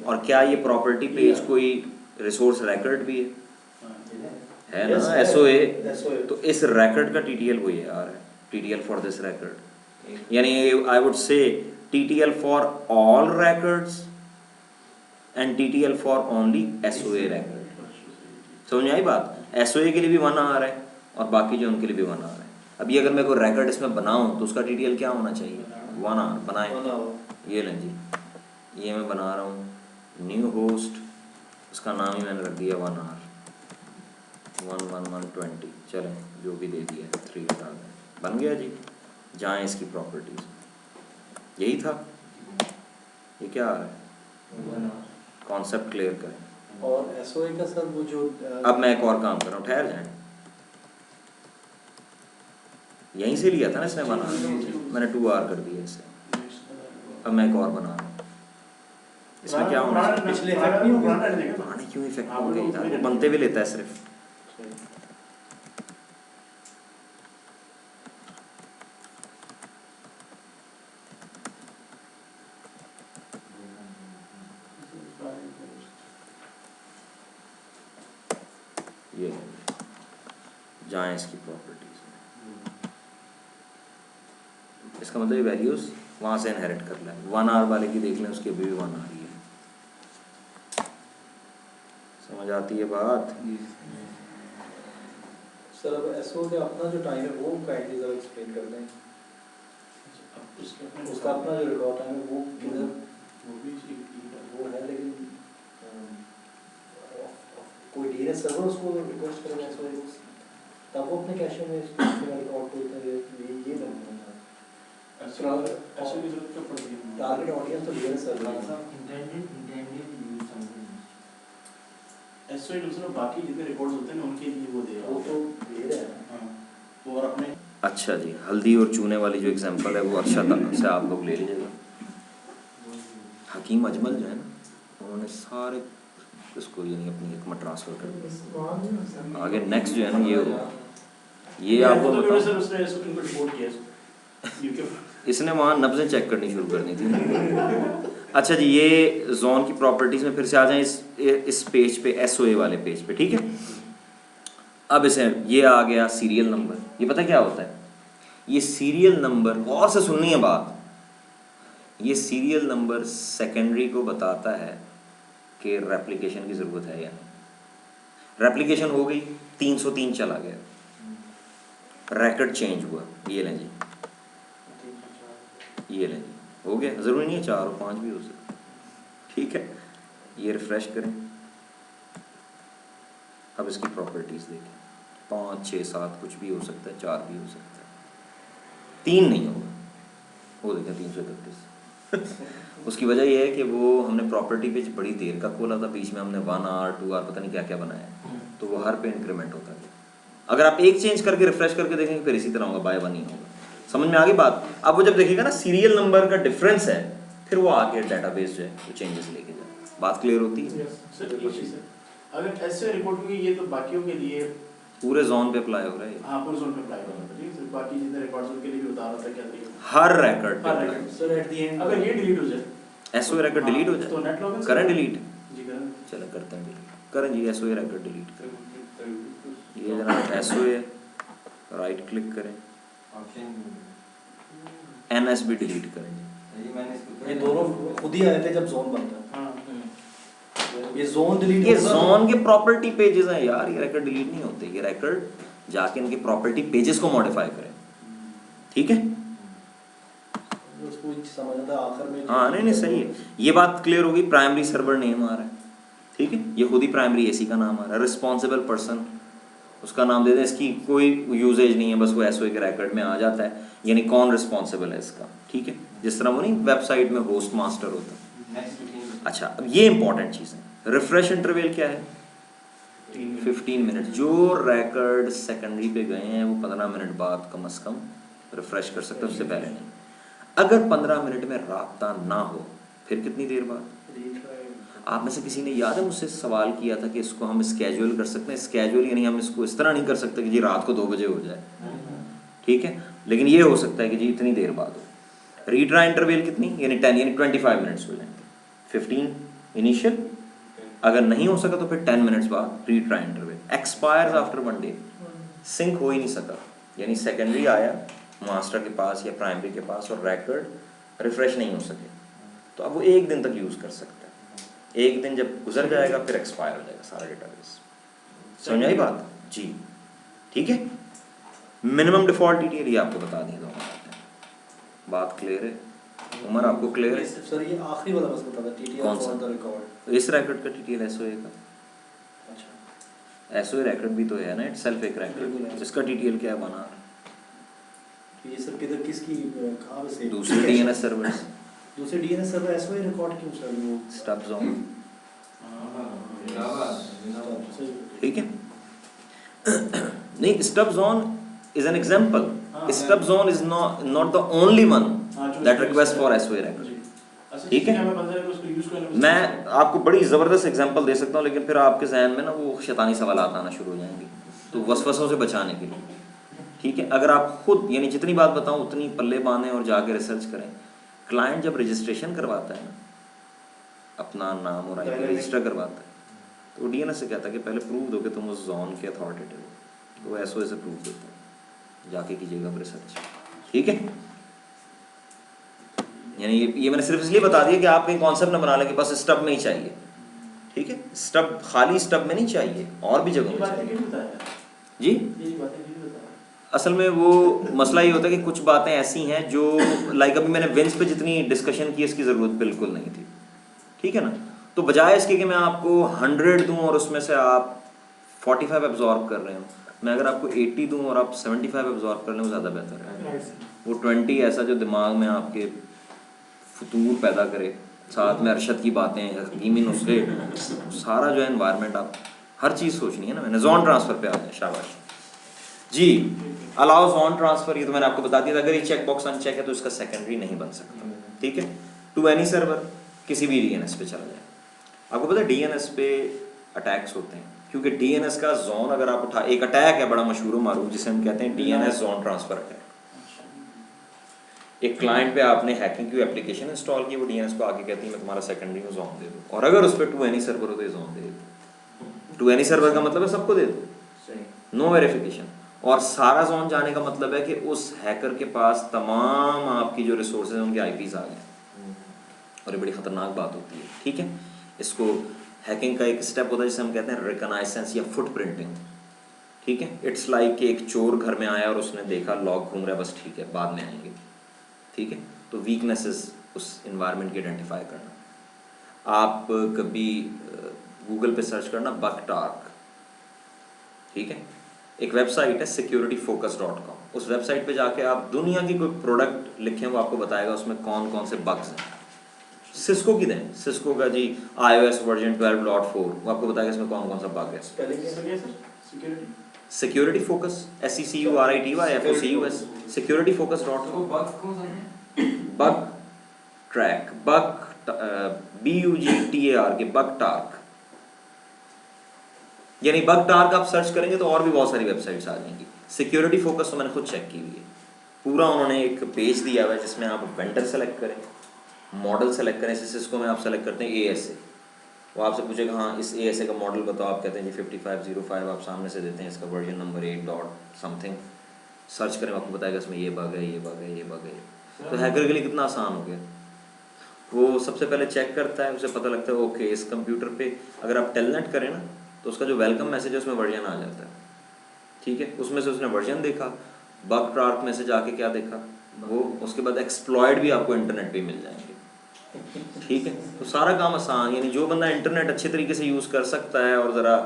A: और क्या ये प्रॉपर्टी पेज कोई रिसोर्स रैकेट भी है ना, SOA। तो इस रैकेट का TTL वो ये आ रहा है, TTL फॉर दिस रैकेट, यानी I would say TTL for all rackets and TTL for only SOA racket. समझ में आई बात? SOA के लिए भी 1 आ रहा है और बाकी जो उनके लिए भी 1 आ रहा है। अभी अगर मैं कोई रैकेट इसमें बनाऊं तो उसका TTL क्या होना चाहिए? 1 R बनाए। ये लें जी, ये मैं बना रहा हूँ न्यू होस्ट, उसका नाम ही मैंने रख दिया 1 R 11120, चलें जो भी दे दिया 3 हटा दें, बन गया जी। जाएँ इसकी प्रॉपर्टीज़, यही था। ये क्या आ रहा है? कॉन्सेप्ट क्लियर करें।
B: और SOA का सर वो जो
A: अब मैं एक और काम कर रहा हूँ, ठहर जाएं। यहीं से लिया था ना इसने बना, मैंने 2 R कर दिया इसे। अब मैं एक और बना रहा हूँ, इसमें क्या होना चाहिए?
B: पिछले इफेक्ट नहीं होंगे?
A: पुराने क्यों इफेक्ट होंगे यार, वो बनते हुए लेता है सिर्फ। ये जाएं इसकी प्रॉपर्टीज में, इसका मतलब ये वैल्यूज वहाँ से इनहेरिट कर लें। 1 R वाले की देख लें, उसकी अभी भी 1 आ रही है। समझ आती है बात?
B: सर अब SOA का अपना जो टाइम है वो काइंडली जरा एक्सप्लेन कर दें। उसका अपना जो रिकॉर्ड टाइम है वो किधर, वो है, लेकिन कोई DNS सर्वर उसको रिक्वेस्ट करेगा SOA को, तब वो अपने कैशे में रिकॉर्ड को ये बनना है।
C: ऐसे की जरूरत कब पड़ती है?
B: टारगेट ऑडियंस तो DNS सर्वर है।
C: SOA दूसरा बाकी जितने रिकॉर्ड्स होते हैं ना उनके लिए वो दे रहा
B: वो
C: होता
B: तो
C: है।
B: दे रहे हैं।
C: हाँ, वो और अपने
A: अच्छा जी, हल्दी और चूने वाली जो एग्जांपल है वो अर्शद से आप लोग ले लीजिएगा। हकीम अजमल जो है ना, उन्होंने सारे इसको यानी अपनी हिकमत ट्रांसफ़र कर दी। आगे नेक्स्ट जो है ना ये आपको बताऊं,
C: सर उसने इनको रिपोर्ट किया यूके
A: इसने वहाँ नब्ज़ें चेक करनी शुरू करनी थी। अच्छा जी, ये जोन की प्रॉपर्टीज़ में फिर से आ जाएं इस पेज पे, SOA वाले पेज पे, ठीक है। अब इसे ये आ गया सीरियल नंबर, ये पता क्या होता है? ये सीरियल नंबर, और से सुननी है बात, ये सीरियल नंबर सेकेंडरी को बताता है कि रेप्लिकेशन की ज़रूरत है या नहीं। रेप्लिकेशन हो गई, 303 चला गया, रैकेट चेंज हुआ, ये लें जी, ये लें जी, हो गया। ज़रूरी नहीं है 4 और 5 भी हो सकता, ठीक है। ये रिफ़्रेश करें, अब इसकी प्रॉपर्टीज़ देखें, 5 6 7 कुछ भी हो सकता है, 4 भी हो सकता है, 3 नहीं होगा, वो देखें 331। उसकी वजह यह है कि वो हमने प्रॉपर्टी पेज बड़ी देर का खोला था, बीच में हमने 1 R 2 R पता नहीं क्या क्या बनाया, तो वो हर पे इंक्रीमेंट होता है। अगर आप एक चेंज करके रिफ्रेश करके देखेंगे फिर इसी तरह होगा, बाय 1 ही होगा। समझ में आ गई बात? अब वो जब देखेगा ना सीरियल नंबर का डिफरेंस है, फिर वो आके डाटाबेस जो है वो चेंजेस लेके जाए। बात क्लियर होती है?
C: सर एक चीज़ है, अगर ऐसे रिपोर्ट हुई ये तो बाकियों के लिए
A: पूरे जोन पे अप्लाई हो रहा है।
C: हाँ पूरे जोन पे अप्लाई होगा, ठीक है। बाकी जितने रिकॉर्ड्स उनके लिए भी बता रहा था क्या तरीका,
A: हर रिकॉर्ड पे
C: हर
A: apply।
C: record।
B: Sir at the end
C: अगर ये डिलीट हो जाए,
A: SOA रिकॉर्ड डिलीट हो
C: तो
A: जाए,
C: नेट लॉगिन
A: करें डिलीट,
C: जी करें।
A: चलो करते हैं डिलीट, करें जी SOA रिकॉर्ड डिलीट करें, ये जनाब SOA है, राइट क्लिक करें,
D: ऑप्शन
A: NSB डिलीट करें जी।
D: ये मैंने इसको
B: ये दोनों खुद ही आए थे जब जोन बनता है। ये जोन डिलीट
A: ये
B: होगा तो-
A: जोन के प्रॉपर्टी पेजेस हैं यार, ये रिकॉर्ड डिलीट नहीं होते, ये रिकॉर्ड जाके इनके प्रॉपर्टी पेजेस को मॉडिफाई करें, ठीक है।
B: उसको समझना था आखिर में।
A: हाँ नहीं नहीं सही है, ये बात क्लियर होगी। प्राइमरी सर्वर नेम आ रहा है, ठीक है, ये खुद ही प्राइमरी AC का नाम आ रहा है। रिस्पॉन्सिबल पर्सन उसका नाम दे दें, इसकी कोई यूजेज नहीं है, बस वो SOA के रिकॉर्ड में आ जाता है, यानी कौन रिस्पॉन्सिबल है इसका, ठीक है। जिस तरह वो नहीं वेबसाइट में होस्ट मास्टर होता है।
D: नेक्स्ट 15
A: अच्छा, अब ये इंपॉर्टेंट चीज़ है, रिफ्रेश इंटरवल क्या है? 15 मिनट। जो रिकॉर्ड सेकेंडरी पे गए हैं वो 15 मिनट बाद कम से कम रिफ्रेश कर सकते हैं, उससे पहले नहीं। अगर 15 मिनट में राब्ता ना हो फिर कितनी देर बाद? आप में से किसी ने याद है मुझसे सवाल किया था कि इसको हम स्केड्यूल कर सकते हैं? स्केड्यूल यानी हम इसको इस तरह नहीं कर सकते कि जी रात को 2 बजे हो जाए, ठीक है, लेकिन ये हो सकता है कि जी इतनी देर बाद हो। रीट्राई इंटरवल कितनी? यानी 10 यानी 25 मिनट्स हो जाएंगे। 15 इनिशियल, अगर नहीं हो सका तो फिर 10 मिनट्स बाद retry interval. Expires after 1 day, sync हो ही नहीं सका, यानी सेकेंडरी आया मास्टर के पास या प्राइमरी के पास और रिकॉर्ड रिफ्रेश नहीं हो सके, तो अब वो 1 दिन तक यूज़ कर सकता है। 1 दिन जब गुजर जाएगा फिर एक्सपायर हो जाएगा सारा डेटाबेस। समझ आई बात जी? ठीक है। मिनिमम डिफॉल्ट डिटेल ये आपको बता दिए दोनों बात क्लियर है? उमर आपको क्लियर है?
B: सर ये आखिरी वाला बस बता दो, TTL
A: कौन सा?
B: For the record.
A: इस रिकॉर्ड का TTL SOA का,
B: अच्छा
A: SOA रिकॉर्ड भी तो है ना, इट सेल्फ एक
B: बिल्कुल
A: रिकॉर्ड।
B: है।
A: इसका TTL क्या है बना?
B: तो ये सर किधर किसकी कहाँ से?
A: दूसरे DNS सर्वर्स,
B: दूसरे DNS सर्वर SOA रिकॉर्ड क्यों सर वो?
A: स्टब जोन, ठीक है। नहीं, stub zone is an example, stub zone is not the only one that request for SOA record, ठीक है। मैं आपको बड़ी ज़बरदस्त एग्जांपल दे सकता हूँ, लेकिन फिर आपके जहन में ना वो शैतानी सवालात आना शुरू हो जाएंगे, तो वसवसों से बचाने के लिए, ठीक है। अगर आप खुद यानी जितनी बात बताऊँ उतनी पल्ले बांधें और जाके रिसर्च करें। क्लाइंट जब रजिस्ट्रेशन करवाता है ना, अपना नाम और IP रजिस्टर करवाता है, तो DNS से कहता है कि पहले प्रूव दो कि तुम उस जोन के अथॉरिटेटिव हो, तो वो SOA से प्रूव देता है, जाके कीजिएगा रिसर्च, ठीक है। यानी ये मैंने सिर्फ इसलिए बता दिया कि आप कहीं कॉन्सेप्ट ना बना लें कि बस स्टब में ही चाहिए, ठीक है। स्टब खाली स्टब में नहीं चाहिए, और भी जगह में चाहिए जी। असल में वो मसला ये होता है कि कुछ बातें ऐसी हैं जो लाइक अभी मैंने विंस पे जितनी डिस्कशन की इसकी ज़रूरत बिल्कुल नहीं थी, ठीक है ना। तो बजाय इसके कि मैं आपको 100 दूं और उसमें से आप 45 एब्जॉर्ब कर रहे हो, मैं अगर आपको 80 दूं और आप 75 एब्जॉर्ब कर लें वो ज़्यादा बेहतर है। वो 20 ऐसा जो दिमाग में आपके फतूर पैदा करे, साथ में अरशद की बातें, हकीमी नुस्खे, सारा जो है एनवायरनमेंट, आप हर चीज़ सोचनी है ना। मैंने जोन ट्रांसफ़र पे आ गया, शाबाश जी। अलाउ जोन ट्रांसफ़र, ये तो मैंने आपको बता दिया था। अगर ये चेक बॉक्स अनचेक है तो इसका सेकेंडरी नहीं बन सकता, ठीक है। टू एनी सर्वर, किसी भी DNS पे चला जाए। आपको पता है DNS पे अटैक्स होते हैं, क्योंकि DNS का जोन अगर आप उठा, एक अटैक है बड़ा मशहूर मारूफ जिसे हम कहते हैं DNS जोन ट्रांसफ़र अटैक। एक क्लाइंट पे आपने हैकिंग की एप्लीकेशन इंस्टॉल की, वो DNS को आके कहती है मैं तुम्हारा सेकेंडरी में जोन दे दूँ, और अगर उस पर टू एनी सर्वर हो तो ये जोन दे दो। टू एनी सर्वर का मतलब है सबको दे दो, नो वेरिफिकेशन। और सारा जोन जाने का मतलब है कि उस हैकर के पास तमाम आपकी जो रिसोर्सेज हैं उनके IPs आ गए, और ये बड़ी ख़तरनाक बात होती है, ठीक है। इसको हैकिंग का एक स्टेप होता है जिसे हम कहते हैं रिकॉग्नाइजेंस या फुटप्रिंटिंग, ठीक है। इट्स लाइक कि एक चोर घर में आया और उसने देखा लॉक घूम रहा है, बस ठीक है बाद में आएंगे, ठीक है। तो वीकनेसेस उस इन्वायरमेंट की आइडेंटिफाई करना। आप कभी गूगल पे सर्च करना बगटार्क, ठीक है। एक वेबसाइट है securityfocus.com, उस वेबसाइट पे जाके आप दुनिया की कोई प्रोडक्ट लिखें, वो आपको बताएगा उसमें कौन कौन से बग्स हैं। सिस्को की दें, सिस्को का जी iOS वर्जन 12.4, वो आपको बताएगा इसमें कौन कौन सा बग है। Security focus, SECURITYFOCUS, securityfocus.com। Bug track, BUGTAR के बगटार्क, यानी बगटार्क आप सर्च करेंगे तो और भी बहुत सारी वेबसाइट्स आ जाएंगी। सिक्योरिटी फोकस तो मैंने खुद चेक की हुई है, पूरा उन्होंने एक पेज दिया हुआ है जिसमें आप वेंडर सेलेक्ट करें, मॉडल सेलेक्ट करें। सिस्को में आप सेलेक्ट करते हैं ASA, वो आपसे पूछेगा हाँ इस ASA का मॉडल बताओ, आप कहते हैं जी 5505, आप सामने से देते हैं इसका version number 8 dot something, search करें आपको बताएगा इसमें ये बग है, ये बग है, ये बग है। तो हैकर के लिए कितना आसान हो गया। वो सबसे पहले चेक करता है, उसे पता लगता है ओके इस कंप्यूटर पे अगर आप टेलनेट करें ना तो उसका जो वेलकम मैसेज है उसमें वर्जन आ जाता है, ठीक है। उसमें से उसने वर्जन देखा, बग ट्रार्क में से जाके क्या देखा वो, उसके बाद एक्सप्लॉयड भी आपको इंटरनेट पे मिल जाएंगे, ठीक है। तो सारा काम आसान, यानी जो बंदा इंटरनेट अच्छे तरीके से यूज़ कर सकता है और ज़रा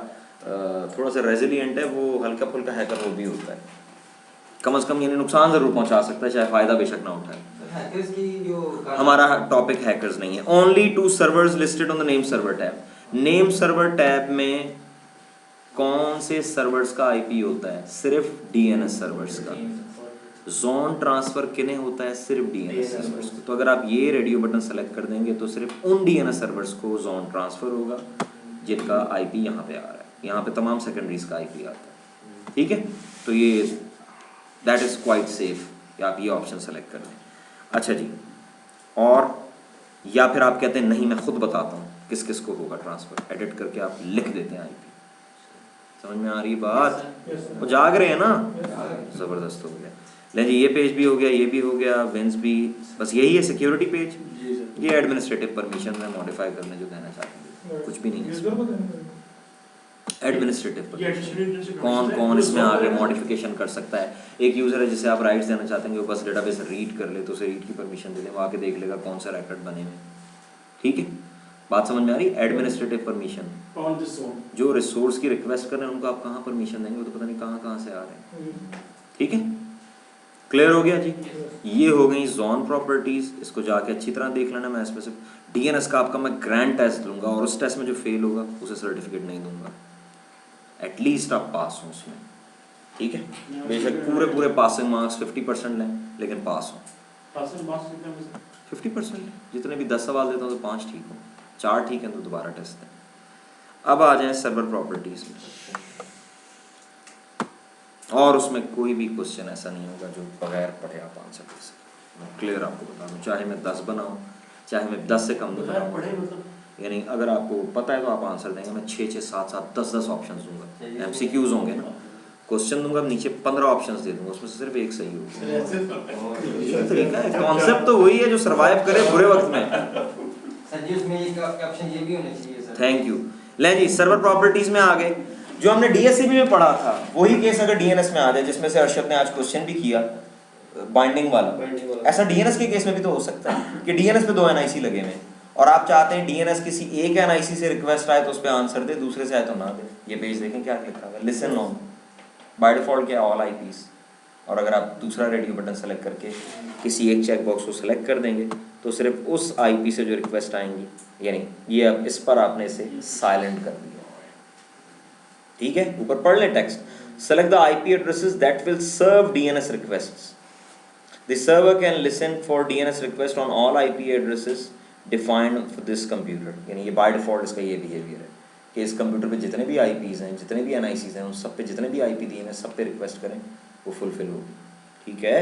A: थोड़ा सा रेजिलियंट है, वो हल्का फुल्का हैकर वो भी होता है, कम से कम यानी नुकसान ज़रूर पहुंचा सकता है, चाहे फ़ायदा बेशक ना उठाए।
D: हैकर्स की जो
A: हमारा टॉपिक हैकर्स नहीं है। Only 2 servers listed on the name server tab. Name server tab में कौन से सर्वर्स का IP होता है? सिर्फ DNS सर्वर्स का। जोन ट्रांसफर किन्हें होता है? सिर्फ DNS सर्वर्स को। तो अगर आप ये रेडियो बटन सेलेक्ट कर देंगे तो सिर्फ उन DNS सर्वर्स को जोन ट्रांसफर होगा जिनका IP यहाँ पे आ रहा है। यहाँ पे तमाम सेकेंडरीज का IP आता है, ठीक है। तो ये दैट इज़ क्वाइट सेफ कि आप ये ऑप्शन सेलेक्ट कर लें। अच्छा जी, और या फिर आप कहते हैं नहीं मैं खुद बताता हूँ किस किस को होगा ट्रांसफ़र, एडिट करके आप लिख देते हैं IP। समझ में आ रही बात? वो जाग रहे हैं ना, ज़बरदस्त हो गया। ले जी, ये पेज भी हो गया, ये भी हो गया, विंस भी, बस यही है सिक्योरिटी पेज। ये एडमिनिस्ट्रेटिव परमिशन में मॉडिफाई करने जो कहना चाहते हैं, कुछ भी नहीं है। एडमिनिस्ट्रेटिव कौन कौन इसमें आगे मॉडिफिकेशन कर सकता है। एक यूज़र है जिसे आप राइट्स देना चाहते हैं कि वो बस डेटाबेस रीड कर ले, तो उसे रीड की परमिशन दे दें, वो आके देख लेगा कौन सा रिकॉर्ड बने हुए, ठीक है। बात समझ में आ रही? एडमिनिस्ट्रेटिव परमिशन, जो रिसोर्स की रिक्वेस्ट कर रहे हैं उनको आप कहाँ परमिशन देंगे, वो तो पता नहीं कहाँ से आ रहे हैं, ठीक है। क्लियर हो गया जी? ये हो गई जोन प्रॉपर्टीज़। इसको जाके अच्छी तरह देख लेना। मैं इसमें सिर्फ DNS का आपका मैं ग्रैंड टेस्ट लूँगा और उस टेस्ट में जो फेल होगा उसे सर्टिफिकेट नहीं दूंगा, एटलीस्ट आप पास हो उसमें, ठीक है। बेशक पूरे पासिंग मार्क्स 50% लें, लेकिन पास हो 50%। जितने भी 10 सवाल देता हूँ तो 5 ठीक हो, 4 ठीक हैं तो दोबारा टेस्ट दें। अब आ जाएं सर्वर प्रॉपर्टीज़ में, और उसमें कोई भी क्वेश्चन ऐसा नहीं होगा जो बगैर पढ़े आप आंसर दे सकें। मैं क्लियर आपको बता दूँ, चाहे मैं 10 बनाऊँ, चाहे मैं 10 से कम बनाऊँ, यानी अगर आपको पता है तो आप आंसर देंगे। मैं 6 7 7 10 ऑप्शंस दूंगा, MCQs होंगे ना, क्वेश्चन दूंगा, नीचे 15 ऑप्शंस दे दूंगा, उसमें से सिर्फ एक सही होगा। तरीका है, कॉन्सेप्ट तो वही है जो सरवाइव करे बुरे वक्त में।
D: सर जी उसमें एक ऑप्शन ये भी होना चाहिए सर।
A: Thank you. लें जी, सर्वर प्रॉपर्टीज में आ गए। जो हमने DSCP में पढ़ा था वही केस अगर DNS में आ जाए, जिसमें से अर्शद ने आज क्वेश्चन भी किया बाइंडिंग वाला, ऐसा DNS के केस में भी तो हो सकता है कि DNS पे 2 NIC लगे हुए और आप चाहते हैं DNS किसी एक NIC से रिक्वेस्ट आए तो उस पर आंसर दे, दूसरे से आए तो ना दे। ये पेज देखें क्या लिखा है, लिसन ऑन, बाय डिफॉल्ट क्या ऑल IPs, और अगर आप दूसरा रेडियो बटन सेलेक्ट करके किसी एक चेक बॉक्स को सेलेक्ट कर देंगे तो सिर्फ उस IP से जो रिक्वेस्ट आएंगी, यानी ये अब इस पर आपने इसे साइलेंट कर दिया, ठीक है। ऊपर पढ़ लें text, select the IP addresses that will serve DNS requests, the server can listen for DNS request on all IP addresses defined for this computer, यानी ये बाय डिफॉल्ट इसका ये बिहेवियर है कि इस कंप्यूटर पे जितने भी IPs हैं, जितने भी NICs हैं, उन सब पे जितने भी IP दिए हैं सब पे रिक्वेस्ट करें, वो फुलफिल होगी, ठीक है।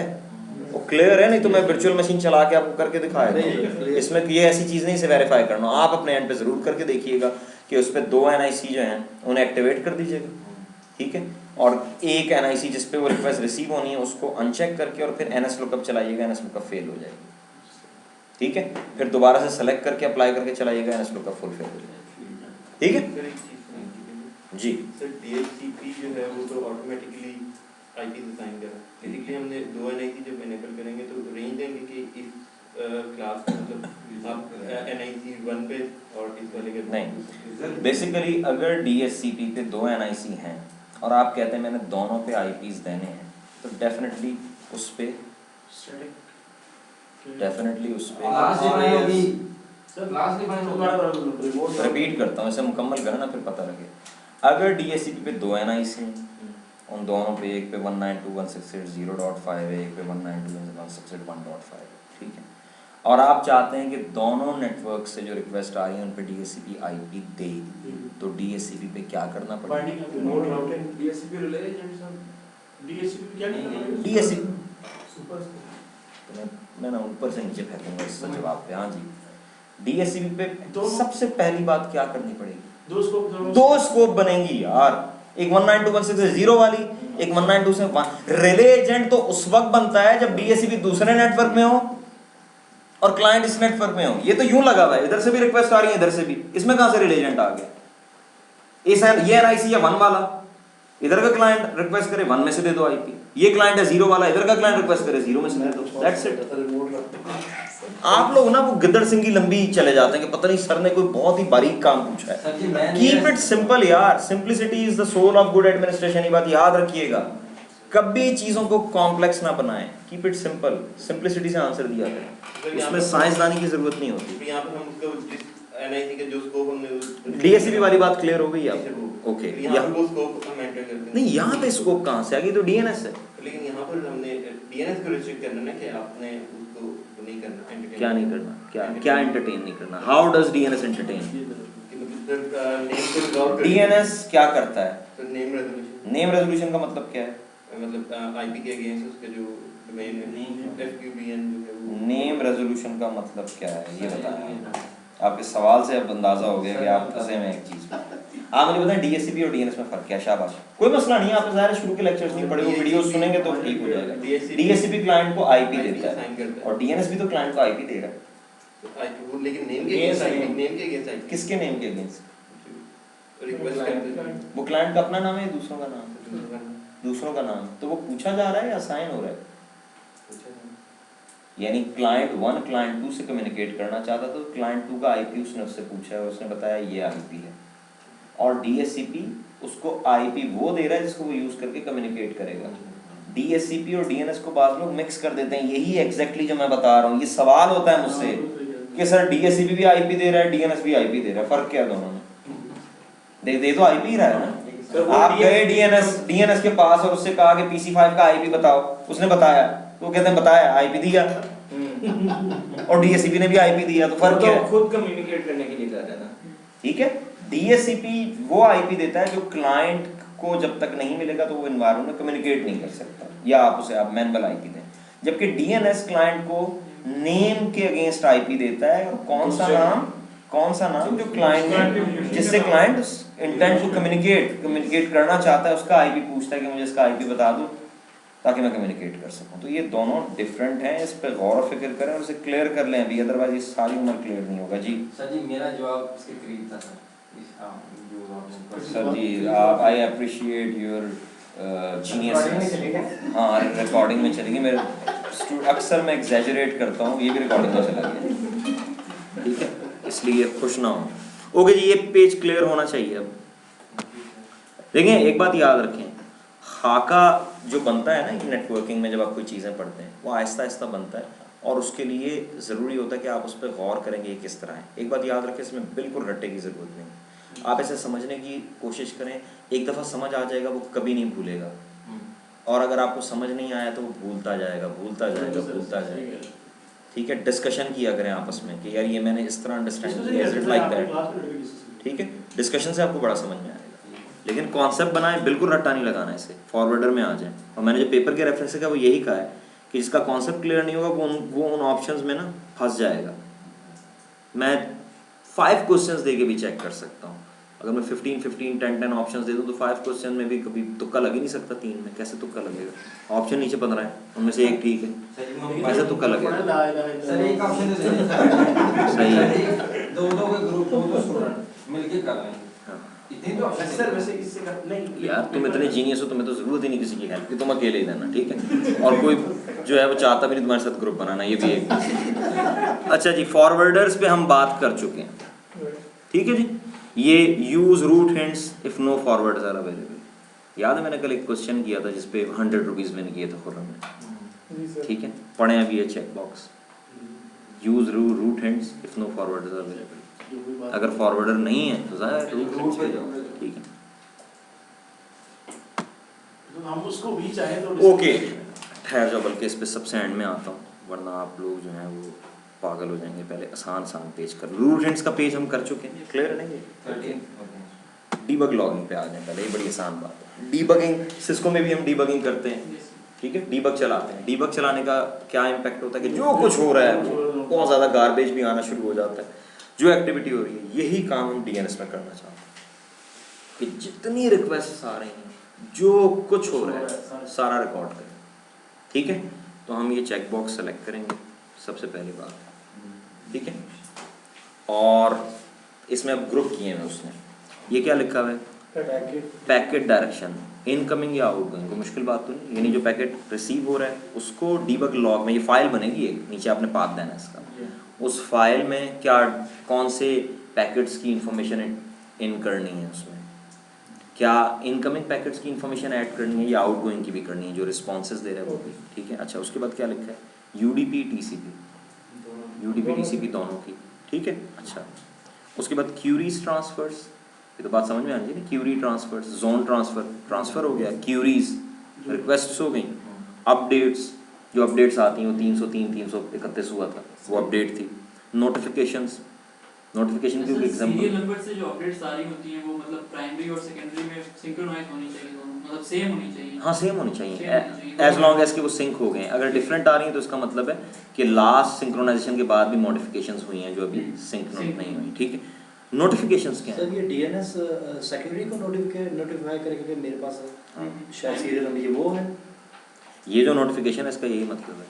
A: वो क्लियर है? नहीं तो मैं वर्चुअल मशीन चला के आपको करके दिखाया था, इसमें ये ऐसी चीज़ नहीं से वेरीफाई करना, आप अपने एंड पे ज़रूर करके देखिएगा कि उस पर 2 NIC जो हैं उन्हें एक्टिवेट कर दीजिएगा, ठीक है। और एक NIC जिस पे वो रिक्वेस्ट रिसीव होनी है उसको अनचेक करके और फिर NS लुकअप चलाइएगा, NS लुकअप फेल हो जाएगी, ठीक है। फिर दोबारा से सेलेक्ट करके अप्लाई करके चलाइएगा, NS लुकअप फुल फेल हो जाएगा, ठीक है जी।
E: सर DHCP जो है वो तो ऑटोमेटिकली IP डिजाइन करा, बेसिकली हमने 2 NIC जब इनेबल करेंगे तो रेंज देंगे कि इस क्लास मतलब आप NIC 1 पे और इस वाले के
A: नहीं, बेसिकली अगर DHCP पे 2 NIC हैं और आप कहते हैं मैंने दोनों पे IPs देने हैं तो डेफिनेटली उस पे रिपीट करता हूँ, इसे मुकम्मल करना फिर पता लगे। अगर DHCP पे 2 NIC हैं, उन दोनों पे एक पे 192.168.0.5 है, एक पे 192.168.1.5 है, ठीक है। और आप चाहते हैं कि दोनों नेटवर्क से जो रिक्वेस्ट आ रही है उन पे DHCP IP दे, तो DHCP पे क्या करना पड़ेगा? मैं ना ऊपर से नीचे फेंकूंगा इसका जवाब पे, हाँ जी। DSCP पे
C: दो-
A: सबसे पहली बात क्या करनी पड़ेगी,
C: दो
A: दो स्कोप बनेंगी यार, एक 192.16 से 0 वाली, एक 192 से 1। रिले एजेंट तो उस वक्त बनता है जब DSCP दूसरे नेटवर्क में हो और क्लाइंट इस नेटवर्क में हो। ये तो यूं लगा हुआ है, इधर से भी रिक्वेस्ट आ रही है, इधर से भी, इसमें कहां से रिले एजेंट आ गया? ये NIC या 1 वाला, इधर का क्लाइंट रिक्वेस्ट करे 1 में से दे दो IP, ये क्लाइंट है 0 वाला, इधर का क्लाइंट रिक्वेस्ट करे 0 में से दे दो, दैट्स इट। आप लोग ना वो गिद्दड़ सिंह की लंबी चले जाते हैं कि पता नहीं सर ने कोई बहुत ही बारीक काम पूछा है।
D: सर जी मैं
A: कीप इट सिंपल यार, simplicity is the soul of good administration, ये बात याद रखिएगा। कभी चीजों को कॉम्प्लेक्स ना बनाएं, कीप इट सिंपल, सिंपलिसिटी से आंसर दिया करें, उसमें साइंसदानी की जरूरत नहीं होती।
E: यहाँ पर हम उसका जिस NIC का जो स्कोप हमने
A: DSCP वाली बात क्लियर हो गई आप? ओके,
E: यहाँ पर वो स्कोप हम एंटर करते हैं।
A: नहीं यहाँ पे स्कोप कहाँ से आ गई? तो DNS है।
E: लेकिन यहाँ पर हमने DNS को रिस्ट्रिक्ट करना ना कि आपने उसको नहीं करना, entertain
A: क्या नहीं करना? क्या एंटरटेन नहीं करना? How does DNS entertain?
E: कि मतलब नेम को रिजॉल्व कर
A: DNS क्या करता है?
E: तो नेम रेजोल्यूशन,
A: नेम रेजोल्यूशन का मतलब क्या है?
E: मतलब IP के अगेंस्ट उसका जो डोमेन है FQBN जो है वो
A: नेम रेजोल्यूशन का मतलब क्या है ये बताएं। आपके सवाल से अब अंदाजा हो गया कि आप फंसे में एक चीज में। आप मुझे बताएं DSCP और DNS में फर्क क्या है? शाबाश, कोई मसला नहीं है, आपने ज़ाहिर शुरू के लेक्चर्स नहीं पढ़े, वो वीडियो सुनेंगे तो ठीक हो जाएगा। DSCP क्लाइंट को IP देता है और DNS भी तो क्लाइंट को IP दे रहा है।
E: IP वो लेकिन नेम के अगेंस्ट IP
A: किसके नेम के अगेंस्ट?
E: रिक्वेस्ट करते हैं
A: वो क्लाइंट का अपना नाम है या दूसरों का नाम है? दूसरों का नाम। तो वो पूछा जा रहा है या असाइन हो रहा है? यानी क्लाइंट 1 क्लाइंट 2 से कम्युनिकेट करना चाहता तो क्लाइंट 2 का IP उसने उससे पूछा है, उसने बताया ये IP है, और DSCP उसको IP वो दे रहा है जिसको वो यूज करके कम्युनिकेट करेगा। DSCP और DNS को बाद लोग मिक्स कर देते हैं, यही एग्जैक्टली जो मैं बता रहा हूँ। ये सवाल होता है मुझसे कि सर DSCP भी IP दे रहा है, DNS भी IP दे रहा है, फर्क क्या है दोनों में? दे तो IP ही रहा है ना। आप गए DNS के पास और उससे कहा कि PC5 का IP बताओ, उसने बताया तो वो कहते हैं बताया, IP दिया, और DSCP ने भी IP दिया, तो फर्क क्या है?
D: खुद कम्युनिकेट करने के लिए कर रहा है ना।
A: ठीक है, DSCP वो IP देता है जो क्लाइंट को जब तक नहीं मिलेगा तो वो एनवायरनमेंट में कम्युनिकेट नहीं कर सकता, या आप मैनुअल IP दें। जबकि DNS क्लाइंट को नेम के अगेंस्ट IP देता है, और कौन सा नाम जो क्लाइंट जिससे क्लाइंट इंटेंट टू कम्युनिकेट करना चाहता है उसका IP पूछता है कि मुझे इसका IP बता दो ताकि मैं कम्युनिकेट कर सकूं। तो ये दोनों डिफरेंट हैं, इस पे गौर और फिक्र करें और इसे क्लियर कर लें अभी, अदरवाइज ये सारी उम्र क्लियर नहीं होगा। जी
D: सर जी मेरा जवाब इसके करीब था सर, जो आपने
A: sir ji, I appreciate your genius. हाँ रिकॉर्डिंग में चलेगी, मेरे अक्सर मैं एग्जैजरेट करता हूँ, ये भी रिकॉर्डिंग में चला गया, ठीक है, इसलिए खुश ना हो। ओके जी, ये पेज क्लियर होना चाहिए। अब देखिए एक बात याद रखें, खाका जो बनता है ना नेटवर्किंग में, जब आप कोई चीज़ें पढ़ते हैं वो आहिस्ता आहिस्ता बनता है, और उसके लिए ज़रूरी होता है कि आप उस पर गौर करेंगे ये किस तरह है। एक बात याद रखें, इसमें बिल्कुल रट्टे की ज़रूरत नहीं, आप ऐसे समझने की कोशिश करें, एक दफ़ा समझ आ जाएगा वो कभी नहीं भूलेगा, और अगर आपको समझ नहीं आया तो वो भूलता जाएगा। ठीक है, डिस्कशन किया करें आपस में कि यार ये मैंने इस तरह अंडरस्टैंड किया, इज इट लाइक दैट। ठीक है, डिस्कशन से आपको बड़ा समझ में आएगा, लेकिन कॉन्सेप्ट बनाए, बिल्कुल रट्टा नहीं लगाना इसे, फॉरवर्डर में आ जाए। और मैंने जो पेपर के रेफरेंस का वो यही कहा है कि जिसका कॉन्सेप्ट क्लियर नहीं होगा वो उन ऑप्शंस में ना फंस जाएगा। मैं 5 क्वेश्चंस दे के भी चेक कर सकता हूँ, अगर मैं 15 10 ऑप्शंस दे दूँ तो 5 क्वेश्चन में भी कभी तुक्का लग ही नहीं सकता, 3 में कैसे तुक्का लगेगा? ऑप्शन नीचे 15 है, उनमें से एक ठीक है, कैसे तुक्का लगेगा?
D: सर एक ऑप्शन तो देना
A: सही है,
D: दो के ग्रुप, दो स्टूडेंट मिलके कर लेंगे, इतनी तो ऑप्शन
C: सर वैसे इससे नहीं
A: यार तुम इतने जीनियस हो, तुम्हें तो जरूरत ही नहीं किसी की हेल्प की, तुम अकेले ही देना, ठीक है, और कोई जो है वो चाहता भी नहीं तुम्हारे साथ ग्रुप बनाना, ये भी एक। अच्छा जी, फॉरवर्डर्स पे हम बात कर चुके हैं, ठीक है जी। ये use root hints if no forwarders are available, याद है मैंने कल एक क्वेश्चन किया था जिसपे 100 रुपीज़ विन किए थे खुर्रम ने, ठीक है, पढ़ें अभी ये check box, use root hints if no forwarders are available. अगर फॉरवर्डर नहीं है तो ज़ाहिर रूट पे जाओ, ठीक है,
C: तो हम उसको भी चाहें तो
A: ओके। ठहर जाओ, बल्कि इस पे सबसे एंड में आता हूँ, वरना आप लोग जो हैं वो पागल हो जाएंगे। पहले आसान पेज कर, रूट हिंट्स का पेज हम कर चुके हैं, क्लियर है नहीं? डीबग लॉगिंग पे आ जाए पहले, ये बड़ी आसान बात है। डीबगिंग, सिस्को में भी हम डीबगिंग करते हैं, ठीक है, डीबग चलाते हैं। डीबग चलाने का क्या इम्पैक्ट होता है कि जो कुछ हो रहा है बहुत ज़्यादा गार्बेज भी आना शुरू हो जाता है, जो एक्टिविटी हो रही है, यही काम हम डीएनएस में करना चाहते हैं कि जितनी रिक्वेस्ट आ रही हैं, जो कुछ हो रहा है सारा रिकॉर्ड करें। ठीक है, तो हम ये चेक बॉक्स सेलेक्ट करेंगे सबसे पहली बात, ठीक है। और इसमें अब ग्रुप किए हैं उसने, ये क्या लिखा हुआ है, पैकेट डायरेक्शन, इनकमिंग या आउटगोइंग। कोई मुश्किल बात तो नहीं, यानी जो पैकेट रिसीव हो रहा है उसको डीबग लॉग में, ये फाइल बनेगी एक, नीचे आपने पाथ देना है इसका, उस फाइल में क्या कौन से पैकेट्स की इंफॉर्मेशन इन करनी है, उसमें क्या इनकमिंग पैकेट्स की इंफॉर्मेशन ऐड करनी है या आउटगोइंग की भी करनी है, जो रिस्पॉन्सेज दे रहा है वो भी, ठीक है। अच्छा, उसके बाद क्या लिखा है, यूडीपी टीसीपी, यूडीपी टीसीपी दोनों की, ठीक है। अच्छा, उसके बाद क्यूरीज ट्रांसफर्स, ये तो बात समझ में आ रही है ना, क्यूरी ट्रांसफर्स, जोन ट्रांसफर हो गया, क्यूरीज रिक्वेस्ट्स हो गई, अपडेट्स, जो अपडेट्स आती हैं वो 303 331 हुआ था, वो अपडेट थी, नोटिफिकेशंस, नोटिफिकेशन की एग्जांपल,
F: सीरियल नंबर से जो अपडेट्स आ रही होती हैं वो मतलब प्राइमरी और सेकेंडरी में सिंक्रोनाइज होनी चाहिए दोनों, मतलब सेम होनी चाहिए।
A: हाँ सेम होनी चाहिए,
F: Same होनी चाहिए।
A: एज लॉन्ग एज कि वो सिंक हो गए हैं। अगर डिफरेंट आ रही है तो इसका मतलब है कि लास्ट सिंक्रोनाइजेशन के बाद भी मॉडिफिकेशंस हुई हैं जो अभी सिंक नहीं हुई, ठीक है। नोटिफिकेशंस क्या
B: सर
A: है,
B: ये डीएनएस सेकेंडरी को नोटिफाई करेगा कि मेरे पास
A: हाँ।
B: शायद सीरियल नंबर ये वो है,
A: ये जो नोटिफिकेशन है इसका यही मतलब है,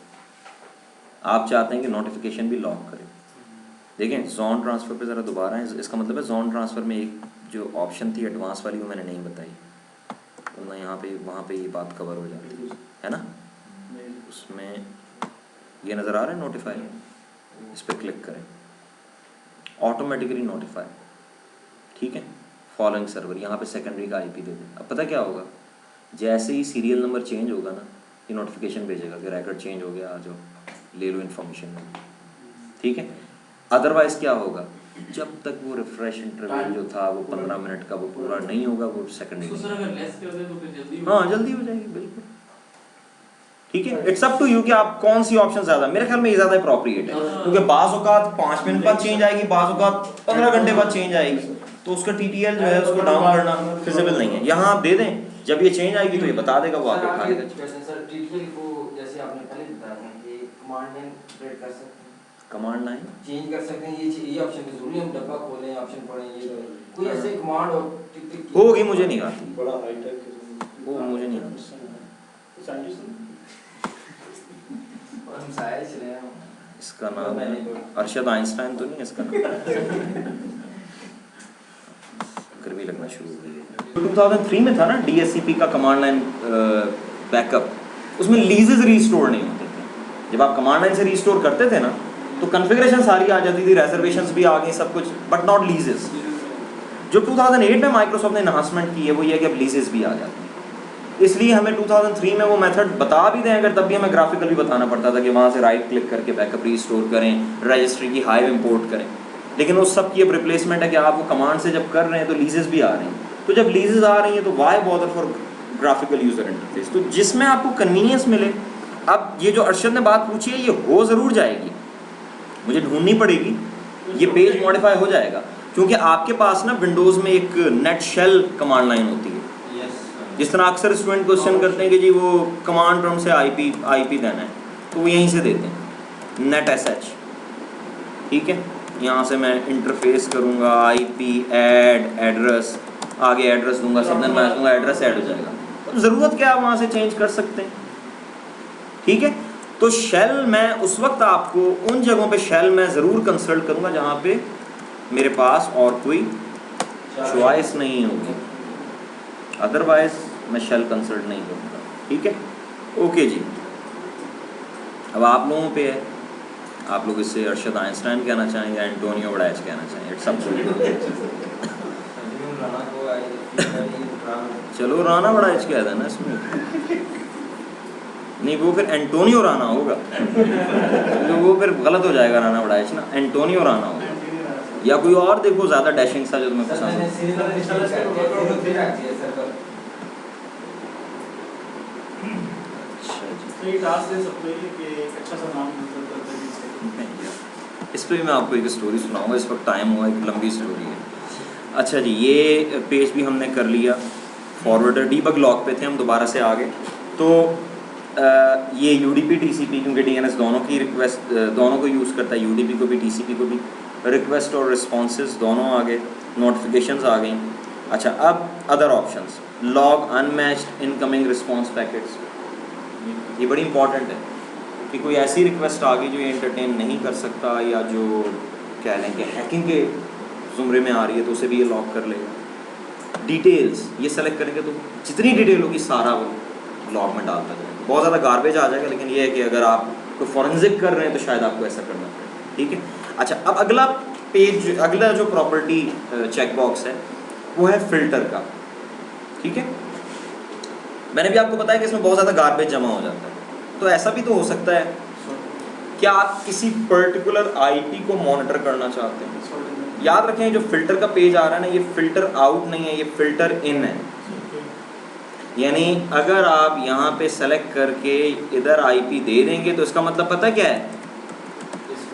A: आप चाहते हैं कि नोटिफिकेशन भी लॉक करे। देखें जोन ट्रांसफ़र पे ज़रा दोबारा है, इसका मतलब है जोन ट्रांसफ़र में एक जो ऑप्शन थी एडवांस वाली वो मैंने नहीं बताई, वरना यहाँ पे वहाँ पे ये बात कवर हो जाती है ना। उसमें ये नज़र आ रहा है नोटिफाई, इस पर क्लिक करें, ऑटोमेटिकली नोटिफाई, ठीक है। फॉलोइंग सर्वर, यहाँ पे सेकेंडरी का आईपी दे दें। अब पता क्या होगा, जैसे ही सीरियल नंबर चेंज होगा ना, ये नोटिफिकेशन भेजेगा कि रिकॉर्ड चेंज हो गया, आ जाओ ले लो इन्फॉर्मेशन, ठीक है। अदरवाइज क्या होगा, जब तक वो रिफ्रेश इंटरवल जो था वो 15 मिनट का वो पूरा नहीं होगा, वो सेकेंडरी,
F: तो सर अगर लेस कर दे तो फिर जल्दी
A: हाँ जल्दी हो जाएगी, बिल्कुल ठीक है। इट्स अप टू यू कि आप कौन सी ऑप्शन ज़्यादा, मेरे ख्याल में ये ज़्यादा अप्रोप्रिएट है, क्योंकि बाज़ औक़ात 5 मिनट बाद चेंज आएगी, बाज़ औक़ात 15 घंटे बाद चेंज आएगी, तो उसका टीटीएल जो है उसको डाउन करना फिजिबल नहीं है। यहाँ आप दे दें, जब ये चेंज आएगी तो ये बता देगा, वो आगे उठा लेगा।
D: सर टीटीएल को जैसे आपने पहले बताया था कि कमांड लाइन ऑपरेट कर सकते हैं,
A: कमांड लाइन
D: चेंज कर सकते हैं, ये ऑप्शन तो जरूरी, हम डब्बा खोलें ऑप्शन पढ़ें, ये कोई ऐसे कमांड और टिक टिक
A: होगी, मुझे नहीं आती
B: बड़ा हाईटेक,
A: वो, मुझे नहीं आती।
D: और हम साइंस ले हैं,
A: इसका नाम है अरशद आइंस्टाइन तो नहीं है इसका नाम, गर्मी लगना शुरू हो गई। 2003 में था ना डीएससीपी का कमांड लाइन बैकअप, उसमें लीजेस रीस्टोर नहीं होते थे। जब आप कमांड लाइन से रीस्टोर करते थे ना तो कन्फिगरेशन सारी आ जाती थी, रिजर्वेशंस भी आ गई, सब कुछ, बट नॉट लीजेस। जो 2008 में माइक्रोसॉफ्ट ने एनहांसमेंट की है वो ये है कि अब लीजेस भी आ जाती हैं। इसलिए हमें 2003 में वो मेथड बता भी दें अगर, तब भी हमें ग्राफिकल भी बताना पड़ता था कि वहाँ से राइट क्लिक करके बैकअप रीस्टोर करें, रजिस्ट्री की हाइव इंपोर्ट करें। लेकिन उस सब की अब रिप्लेसमेंट है कि आप वो कमांड से जब कर रहे हैं तो लीजेस भी आ रही हैं। तो जब लीजेस आ रही हैं तो why bother for graphical user interface, तो जिसमें आपको कन्वीनियंस मिले। अब ये जो अर्शद ने बात पूछी है ये हो ज़रूर जाएगी, मुझे ढूंढनी पड़ेगी, ये पेज मॉडिफाई हो जाएगा, क्योंकि आपके पास ना विंडोज़ में एक नेट शेल कमांड लाइन होती है। जिस तरह अक्सर स्टूडेंट क्वेश्चन करते हैं कि जी वो कमांड प्रॉम्प्ट से आईपी देना है, तो वो यहीं से देते हैं, नेट एसएच, ठीक है। यहाँ से मैं इंटरफेस करूँगा, आईपी ऐड एड्रेस, आगे एड्रेस दूंगा, सिग्नल मैच दूंगा, एड्रेस ऐड हो जाएगा। तो ज़रूरत क्या है, वहाँ से चेंज कर सकते हैं, ठीक है। तो शेल मैं उस वक्त आपको उन जगहों पे शेल मैं ज़रूर कंसल्ट करूँगा जहाँ पे मेरे पास और कोई चॉइस नहीं होगी, अदरवाइज मैं शेल कंसल्ट नहीं करूँगा, ठीक है। ओके जी, अब आप लोगों पे है, आप लोग इससे अरशद आइंस्टाइन कहना चाहें या एंटोनियो वडाइच कहना चाहें, इट्स अप टू यू। चलो राना वडाइच कह देना इसमें, नहीं वो फिर एंटोनियो राना होगा, तो वो फिर गलत हो जाएगा राना वडाइच ना, एंटोनियो राना होगा, या कोई और देखो ज़्यादा डैशिंग सा जो तुम्हें पसंद
C: तो ये टास्क दे सकते हैं कि एक अच्छा सा नाम करते हैं।
A: इस पर मैं आपको एक स्टोरी सुनाऊंगा, इस वक्त टाइम हुआ, एक लंबी स्टोरी है। अच्छा जी, ये पेज भी हमने कर लिया, फॉरवर्डर डीबग लॉग पे थे हम, दोबारा से आ गए। तो ये UDP TCP, क्योंकि DNS दोनों की रिक्वेस्ट दोनों को यूज़ करता है, UDP को भी TCP को भी। रिक्वेस्ट और रिस्पॉन्सेज दोनों आ गए, नोटिफिकेशंस आ गई। अच्छा, अब other options, log unmatched incoming response packets, ये बड़ी इंपॉर्टेंट है कि कोई ऐसी रिक्वेस्ट आ गई जो ये एंटरटेन नहीं कर सकता या जो कह लें कि हैकिंग के ज़ुमरे में आ रही है तो उसे भी ये लॉक कर लेगा। डिटेल्स ये सेलेक्ट करेंगे तो जितनी डिटेल होगी सारा वो लॉग में डालता जाएगा। बहुत ज़्यादा गार्बेज आ जाएगा, लेकिन ये है कि अगर आप कोई फॉरेंसिक कर रहे हैं तो शायद आपको ऐसा करना पड़ेगा। ठीक है। अच्छा, अब अगला पेज, अगला जो प्रॉपर्टी चेकबॉक्स है वो है फ़िल्टर का। ठीक है, मैंने भी आपको बताया कि इसमें बहुत ज़्यादा गार्बेज जमा हो जाता है। तो ऐसा भी तो हो सकता है कि आप किसी पर्टिकुलर आईपी को मॉनिटर करना चाहते हैं। याद रखें, जो फ़िल्टर का पेज आ रहा है ना, ये फ़िल्टर आउट नहीं है, ये फ़िल्टर इन है। यानी अगर आप यहाँ पे सेलेक्ट करके इधर आईपी दे देंगे तो इसका मतलब पता क्या है,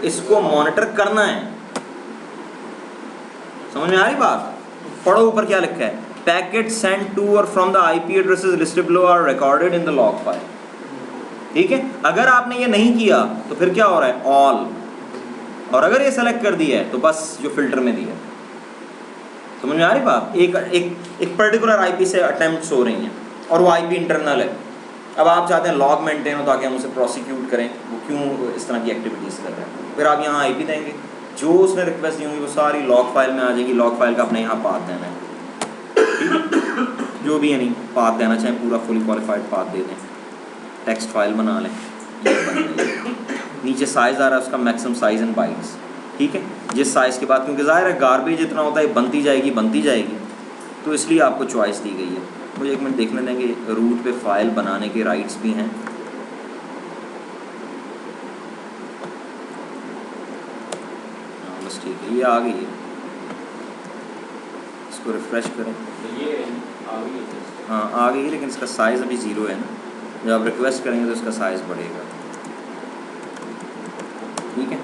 A: इसको मॉनिटर करना है। समझ में आ रही बात? पढ़ो ऊपर क्या लिखा है, पैकेट सेंड टू और from the IP addresses listed below are recorded in the log file. ठीक है, अगर आपने ये नहीं किया तो फिर क्या हो रहा है, ऑल, और अगर ये सेलेक्ट कर दिया है तो बस जो फिल्टर में दिया। समझ में आ रही बात? एक पर्टिकुलर आईपी से अटेम्प्ट्स हो रही हैं और वो आईपी इंटरनल है। अब आप चाहते हैं लॉग मेंटेन हो ताकि हम उसे प्रोसिक्यूट करें, वो क्यों इस तरह की एक्टिविटीज़ कर रहे हैं। फिर आप यहाँ आईपी देंगे, जो उसने रिक्वेस्ट दी होंगी वो सारी लॉग फाइल में आ जाएगी। लॉग फाइल का अपने यहाँ पाथ देना है, जो भी है, नहीं पाथ देना चाहें पूरा फुली क्वालिफाइड पाथ दे दें, टेक्स्ट फाइल बना लें, नीचे साइज़ आ रहा है उसका मैक्सिमम साइज़ इन बाइट्स। ठीक है, जिस साइज़ के बाद, क्योंकि ज़ाहिर है गार्बेज इतना होता है बनती जाएगी, तो इसलिए आपको चॉइस दी गई है। मुझे एक मिनट देखने देंगे, रूट पे फाइल बनाने के राइट्स भी हैं। बस ठीक है, ये आ गई है, इसको रिफ़्रेश करें।
D: ये आ गई है।
A: हाँ आ गई है, लेकिन इसका साइज़ अभी 0 है ना। जब आप रिक्वेस्ट करेंगे तो इसका साइज़ बढ़ेगा। ठीक है,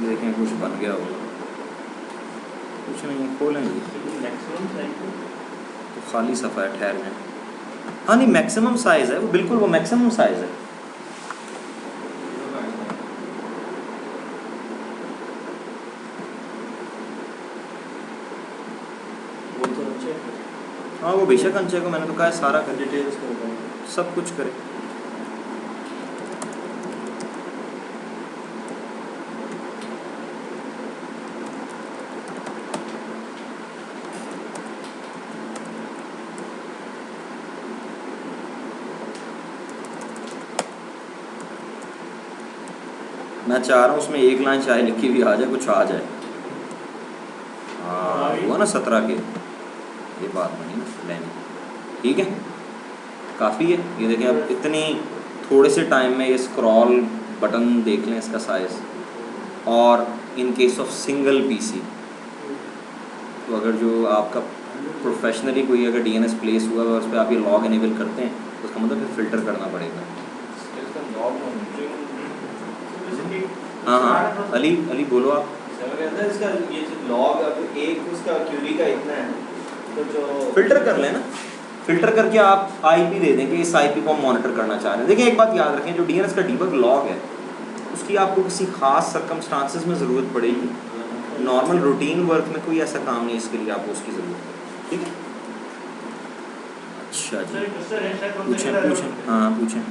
A: देखें कुछ बन गया होगा, कुछ नहीं, खोलेंगे
C: मैक्सिमम साइज
A: तो खाली सफ़ा है, ठहर जाए। हाँ नहीं, मैक्सिमम साइज़ है वो, बिल्कुल वो मैक्सिमम साइज़ है।
B: वो तो अच्छे
A: हाँ वो बेशक अंचे को मैंने तो कहा है सारा कर,
B: डिटेल्स को बताएं।
A: सब कुछ करे। मैं चाह रहा हूँ उसमें एक लाइन चाहे लिखी भी आ जाए, कुछ आ जाए। हाँ हुआ ना 17 के, ये बात बनी ना लेनी। ठीक है, काफ़ी है। ये देखें, अब इतनी थोड़े से टाइम में ये स्क्रॉल बटन देख लें इसका साइज़। और in case of single PC, तो अगर जो आपका प्रोफेशनली कोई अगर डीएनएस प्लेस हुआ और उस पर आप ये लॉग इनेबल करते हैं तो उसका मतलब फिर फ़िल्टर करना पड़ेगा। हाँ हाँ, अली बोलो आप।
E: इसका ये लॉग अब एक उसका क्यूरी का इतना है, तो जो
A: फ़िल्टर कर लेना, फ़िल्टर करके आप आईपी दे देंगे, इस आईपी को हम मॉनिटर करना चाह रहे हैं। देखिए एक बात याद रखें, जो डीएनएस का डीबग लॉग है उसकी आपको किसी ख़ास सर्कमस्टांसेस में ज़रूरत पड़ेगी। नॉर्मल रूटीन वर्क में कोई ऐसा काम नहीं, इसके लिए आपको उसकी ज़रूरत है। ठीक है, अच्छा जी, पूछें। हाँ पूछें।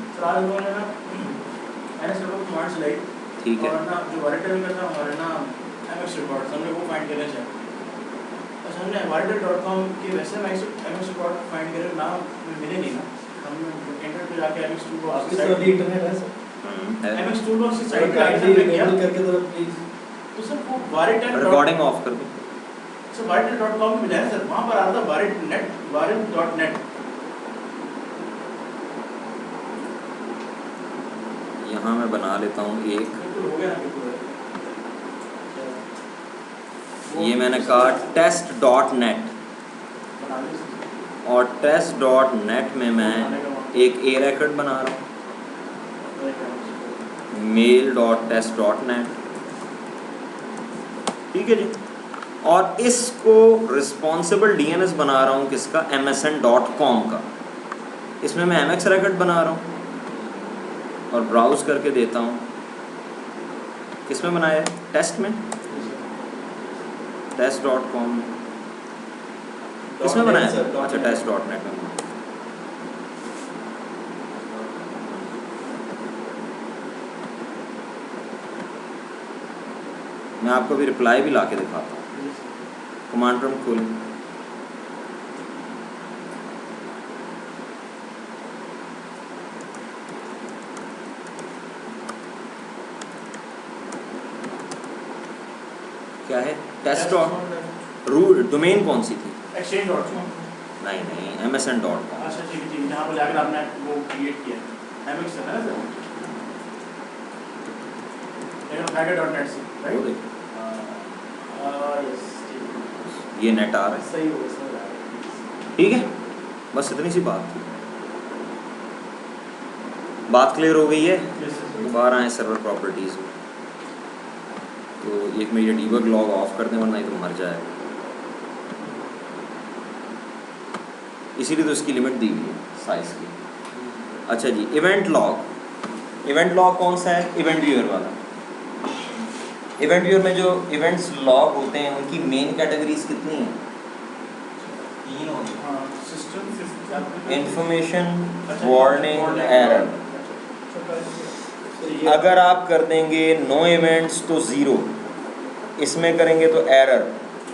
A: ठीक है,
C: और ना जो वालेटल का था हमारे ना एमएक्स रिकॉर्ड हमने वो फाइंड करना चाहिए। अच्छा, हमने वालेटल.com के वैसे एमएक्स रिकॉर्ड फाइंड करे ना मिले नहीं ना, हमने इंटरनेट पे जाके एमएक्स टूलबॉक्स
B: आपके
C: की
B: साथ
C: साइट
B: इंटरनेट है सर?
C: एमएक्स टूलबॉक्स की साइट पे
B: काइंडली
C: आके किया
B: इनेबल करके तो प्लीज।
C: तो सर वो वालेटल
A: रिकॉर्डिंग ऑफ कर दो।
C: सर वालेटल.com में मिला है सर, वहां पर आ रहा था वालेट.net।
A: यहाँ मैं बना लेता हूँ एक,
C: बिल्कुल हो गया ना, बिल्कुल
A: ये मैंने कहा test.net,
C: बना ली सर।
A: और test.net में मैं एक ए रेकॉर्ड बना रहा हूँ। mail.test.net, ठीक है जी। और इसको रिस्पॉन्सिबल DNS बना रहा हूँ किसका, msn.com का। इसमें मैं MX record बना रहा हूँ और ब्राउज करके देता हूँ। किसमें बनाया है, टेस्ट में, test.com में। किसमें बनाया है, अच्छा test.net में। मैं आपको भी रिप्लाई भी ला के दिखाता हूँ। कमांड प्रॉम्प्ट खोलें, क्या है, टेस्ट डॉट रूट, डोमेन कौन सी थी,
C: exchange.com।
A: नहीं msn.com।
C: अच्छा ठीक है, जहाँ पर जाकर आपने वो क्रिएट किया MX है ना सर, लेकिन hacker.net से
A: वो
C: राइट।
A: देखिए,
C: यस ठीक
A: ये नेट आ रहा
C: है,
A: है,
C: सही हो समझ आ रहा है।
A: ठीक है। बस इतनी सी बात थी, बात क्लियर हो गई है।
C: Yes, yes, yes।
A: दोबारा आए सर्वर प्रॉपर्टीज़ में, तो एक मिनट डीबग लॉग ऑफ कर दें वरना ये तो मर जाएगा। इसीलिए तो इसकी लिमिट दी हुई है साइज़ की। अच्छा जी, इवेंट लॉग कौन सा है, इवेंट व्यूअर वाला। इवेंट व्यूअर में जो इवेंट्स लॉग होते हैं उनकी मेन कैटेगरीज कितनी हैं, 3 होती हैं,
C: हाँ, सिस्टम
A: इंफॉर्मेशन, वार्निंग, एरर।
B: तो ये
A: अगर आप कर देंगे नो इवेंट्स तो 0, इसमें करेंगे तो एरर,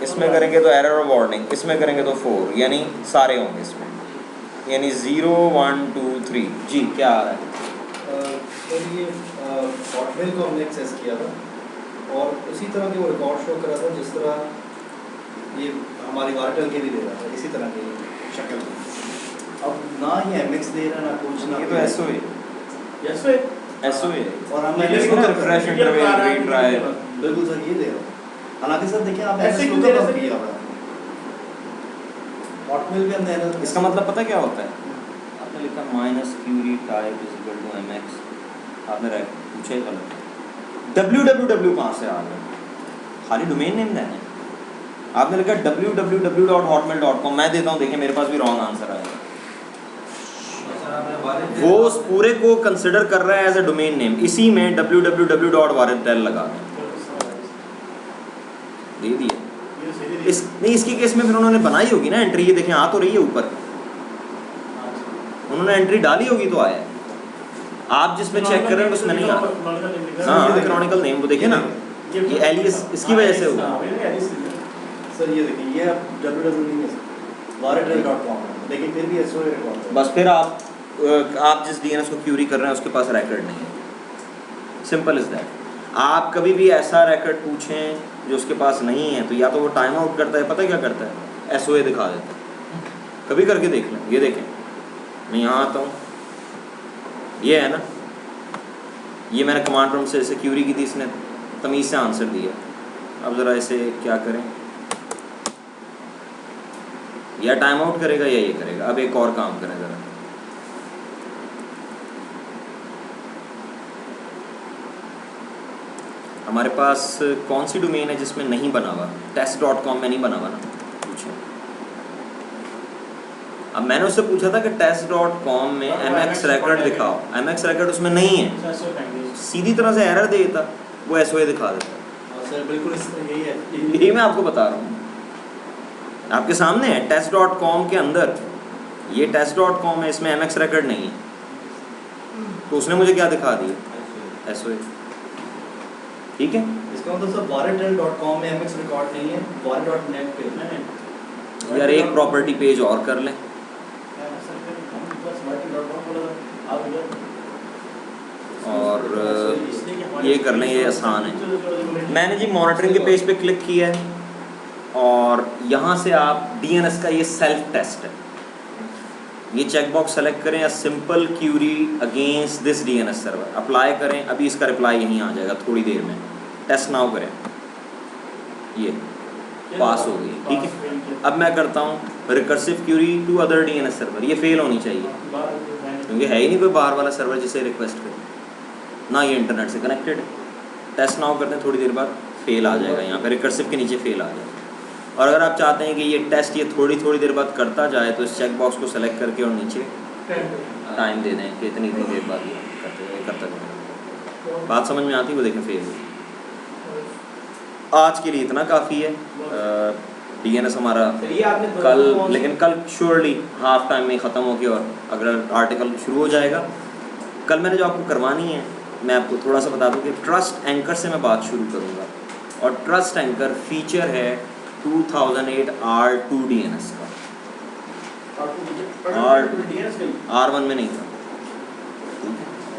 A: इसमें करेंगे तो एरर और वार्निंग, इसमें करेंगे तो 4, यानी सारे होंगे इसमें, यानी 0 1 2 3। जी क्या आ रहा है,
B: सर ये हॉटमेल को हमने एक्सेस किया था और उसी तरह के वो रिकॉर्ड शो कर रहा था जिस तरह ये हमारी वार्टल के भी दे रहा था, इसी तरह की शक्ल में। अब ना ये MX दे रहा ना कुछ, ना
A: ये तो एसओ है,
C: यस सर,
A: एसओ है।
B: और हम
C: ये
B: MS
C: देखो
B: को
C: ना,
B: कर रहे
A: refresh
B: हैं।
A: interval, retry।
B: बिल्कुल सर, ये दे रहा हूँ। हालांकि सर देखिए आप
C: ऐसे
B: MS
C: क्यों
B: को
C: दे रहे
B: कब
C: सर?
B: किया हुआ है हॉटमेल के अंदर।
A: इसका मतलब पता क्या होता है, आपने लिखा -query type = mx, आपने पूछा ही गलत, www कहाँ से आ गया, खाली डोमेन नेम देना है। आपने लिखा www.hotmail.com, मैं देता हूँ, देखिए मेरे पास भी रॉन्ग आंसर आएगा। वो उस पूरे को कंसिडर कर रहा है एज अ डोमेन नेम, इसी में www.waridtel लगा दे दिया। इस नहीं, इसके केस में फिर उन्होंने बनाई होगी ना एंट्री, ये देखें आ तो रही है ऊपर, उन्होंने एंट्री डाली होगी तो आया है। आप जिसमें चेक कर रहे हैं उसमें नहीं आ रहा। हाँ, कैनोनिकल नेम वो देखिए ना, ये एलियस इसकी वजह से होगा।
B: सर ये देखिए, ये अब www नहीं है waridtel.com है, लेकिन फिर भी SOA रिकॉर्ड है।
A: बस फिर आप जिस DNS को क्यूरी कर रहे हैं उसके पास रिकॉर्ड नहीं है, सिंपल इज दैट। आप कभी भी ऐसा रिकॉर्ड पूछें जो उसके पास नहीं है तो या तो वो टाइम आउट करता है, पता है क्या करता है, SOA दिखा देता है। कभी करके देख लें, ये देखें, मैं यहाँ आता हूँ, ये है ना, ये मैंने कमांड प्रॉम्प्ट से इसे क्यूरी की थी, इसने तमीज़ से आंसर दिया। अब ज़रा इसे क्या करें, या टाइम आउट करेगा या ये करेगा। अब एक और काम करें ज़रा, हमारे पास कौन सी डोमेन है जिसमें नहीं बना हुआ, test.com में नहीं बना हुआ ना, पूछें। अब मैंने उससे पूछा था कि test.com में MX record दिखाओ, MX record उसमें नहीं है, सीधी तरह से एरर दे देता, वो SOA दिखा देता।
B: और सर बिल्कुल इस यही है,
A: यही मैं आपको बता रहा हूँ, आपके सामने है test.com के अंदर, ये test.com है, इसमें MX record नहीं है, तो उसने मुझे क्या दिखा दिया, SOA। ठीक है,
B: इसका मतलब सर waridtel.com में MX रिकॉर्ड नहीं है, warid.net पे
A: यार एक प्रॉपर्टी पेज और कर लें, और ये कर लें, ये आसान है। मैंने जी मॉनिटरिंग के पेज पे क्लिक किया है और यहाँ से आप DNS का ये सेल्फ टेस्ट है, ये चेक बॉक्स सेलेक्ट करें या simple query against this DNS server apply करें। अभी इसका रिप्लाई यहीं आ जाएगा थोड़ी देर में, टेस्ट नाउ करें, ये पास हो गई। ठीक है, अब मैं करता हूँ recursive query to other DNS server, ये फेल होनी चाहिए क्योंकि है ही नहीं कोई बाहर वाला सर्वर जिसे रिक्वेस्ट करे। ना ये इंटरनेट से कनेक्टेड है। टेस्ट नाउ करते हैं, थोड़ी देर बाद फेल आ जाएगा, यहाँ पे रिकर्सिव के नीचे फेल आ जाएगा। और अगर आप चाहते हैं कि ये टेस्ट ये थोड़ी थोड़ी देर बाद करता जाए तो इस चेक बॉक्स को सेलेक्ट करके और नीचे टाइम दे दें कि इतनी देर बाद ये करता जाए। बात समझ में आती है? वो देखें फेल। आज के लिए इतना काफ़ी है। DNS हमारा
B: ये आपने
A: कल, लेकिन कल श्योरली हाफ टाइम में ख़त्म हो गया और अगर आर्टिकल शुरू हो जाएगा। कल मैंने जो आपको करवानी है, मैं आपको थोड़ा सा बता दूं कि ट्रस्ट एंकर से मैं बात शुरू करूंगा। और ट्रस्ट एंकर फीचर है 2008 R2 DNS का, R1 में नहीं था।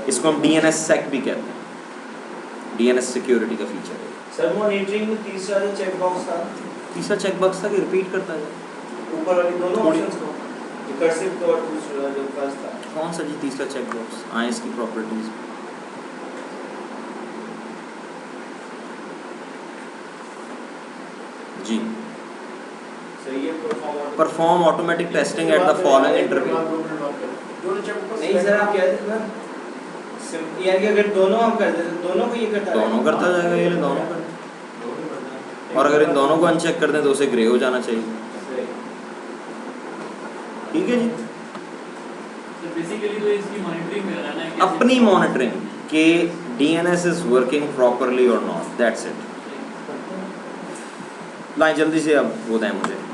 A: इसको हम DNSSEC भी कहते हैं, DNS सिक्योरिटी का फीचर है।
B: सर मॉनिटरिंग में तीसरा जो चेक बॉक्स था,
A: तीसरा चेक बॉक्स था कि रिपीट करता है
B: ऊपर वाली दोनों
A: थोड़ी-
B: ऑप्शंस को, रिकर्सिव और दूसरा जो फर्स्ट था।
A: कौन सा जी तीसरा चेक बॉक्स? आए इसकी प्रॉपर्टीज जी।
B: सही है,
A: perform automatic testing at the following interview.
B: नहीं सर, आप कहते थे ना यार कि अगर दोनों हम कर देते दोनों को ये करता
A: दोनों करता जाएगा, ये ले दोनों कर। और अगर इन दोनों को अनचेक कर दें तो उसे ग्रे हो जाना चाहिए। ठीक है जी।
F: तो बेसिकली तो इसकी मॉनिटरिंग में रहना है कि
A: अपनी मॉनिटरिंग के DNS इज वर्किंग प्रॉपरली और नॉट, दैट्स इट। लाइन जल्दी से अब वो दें मुझे।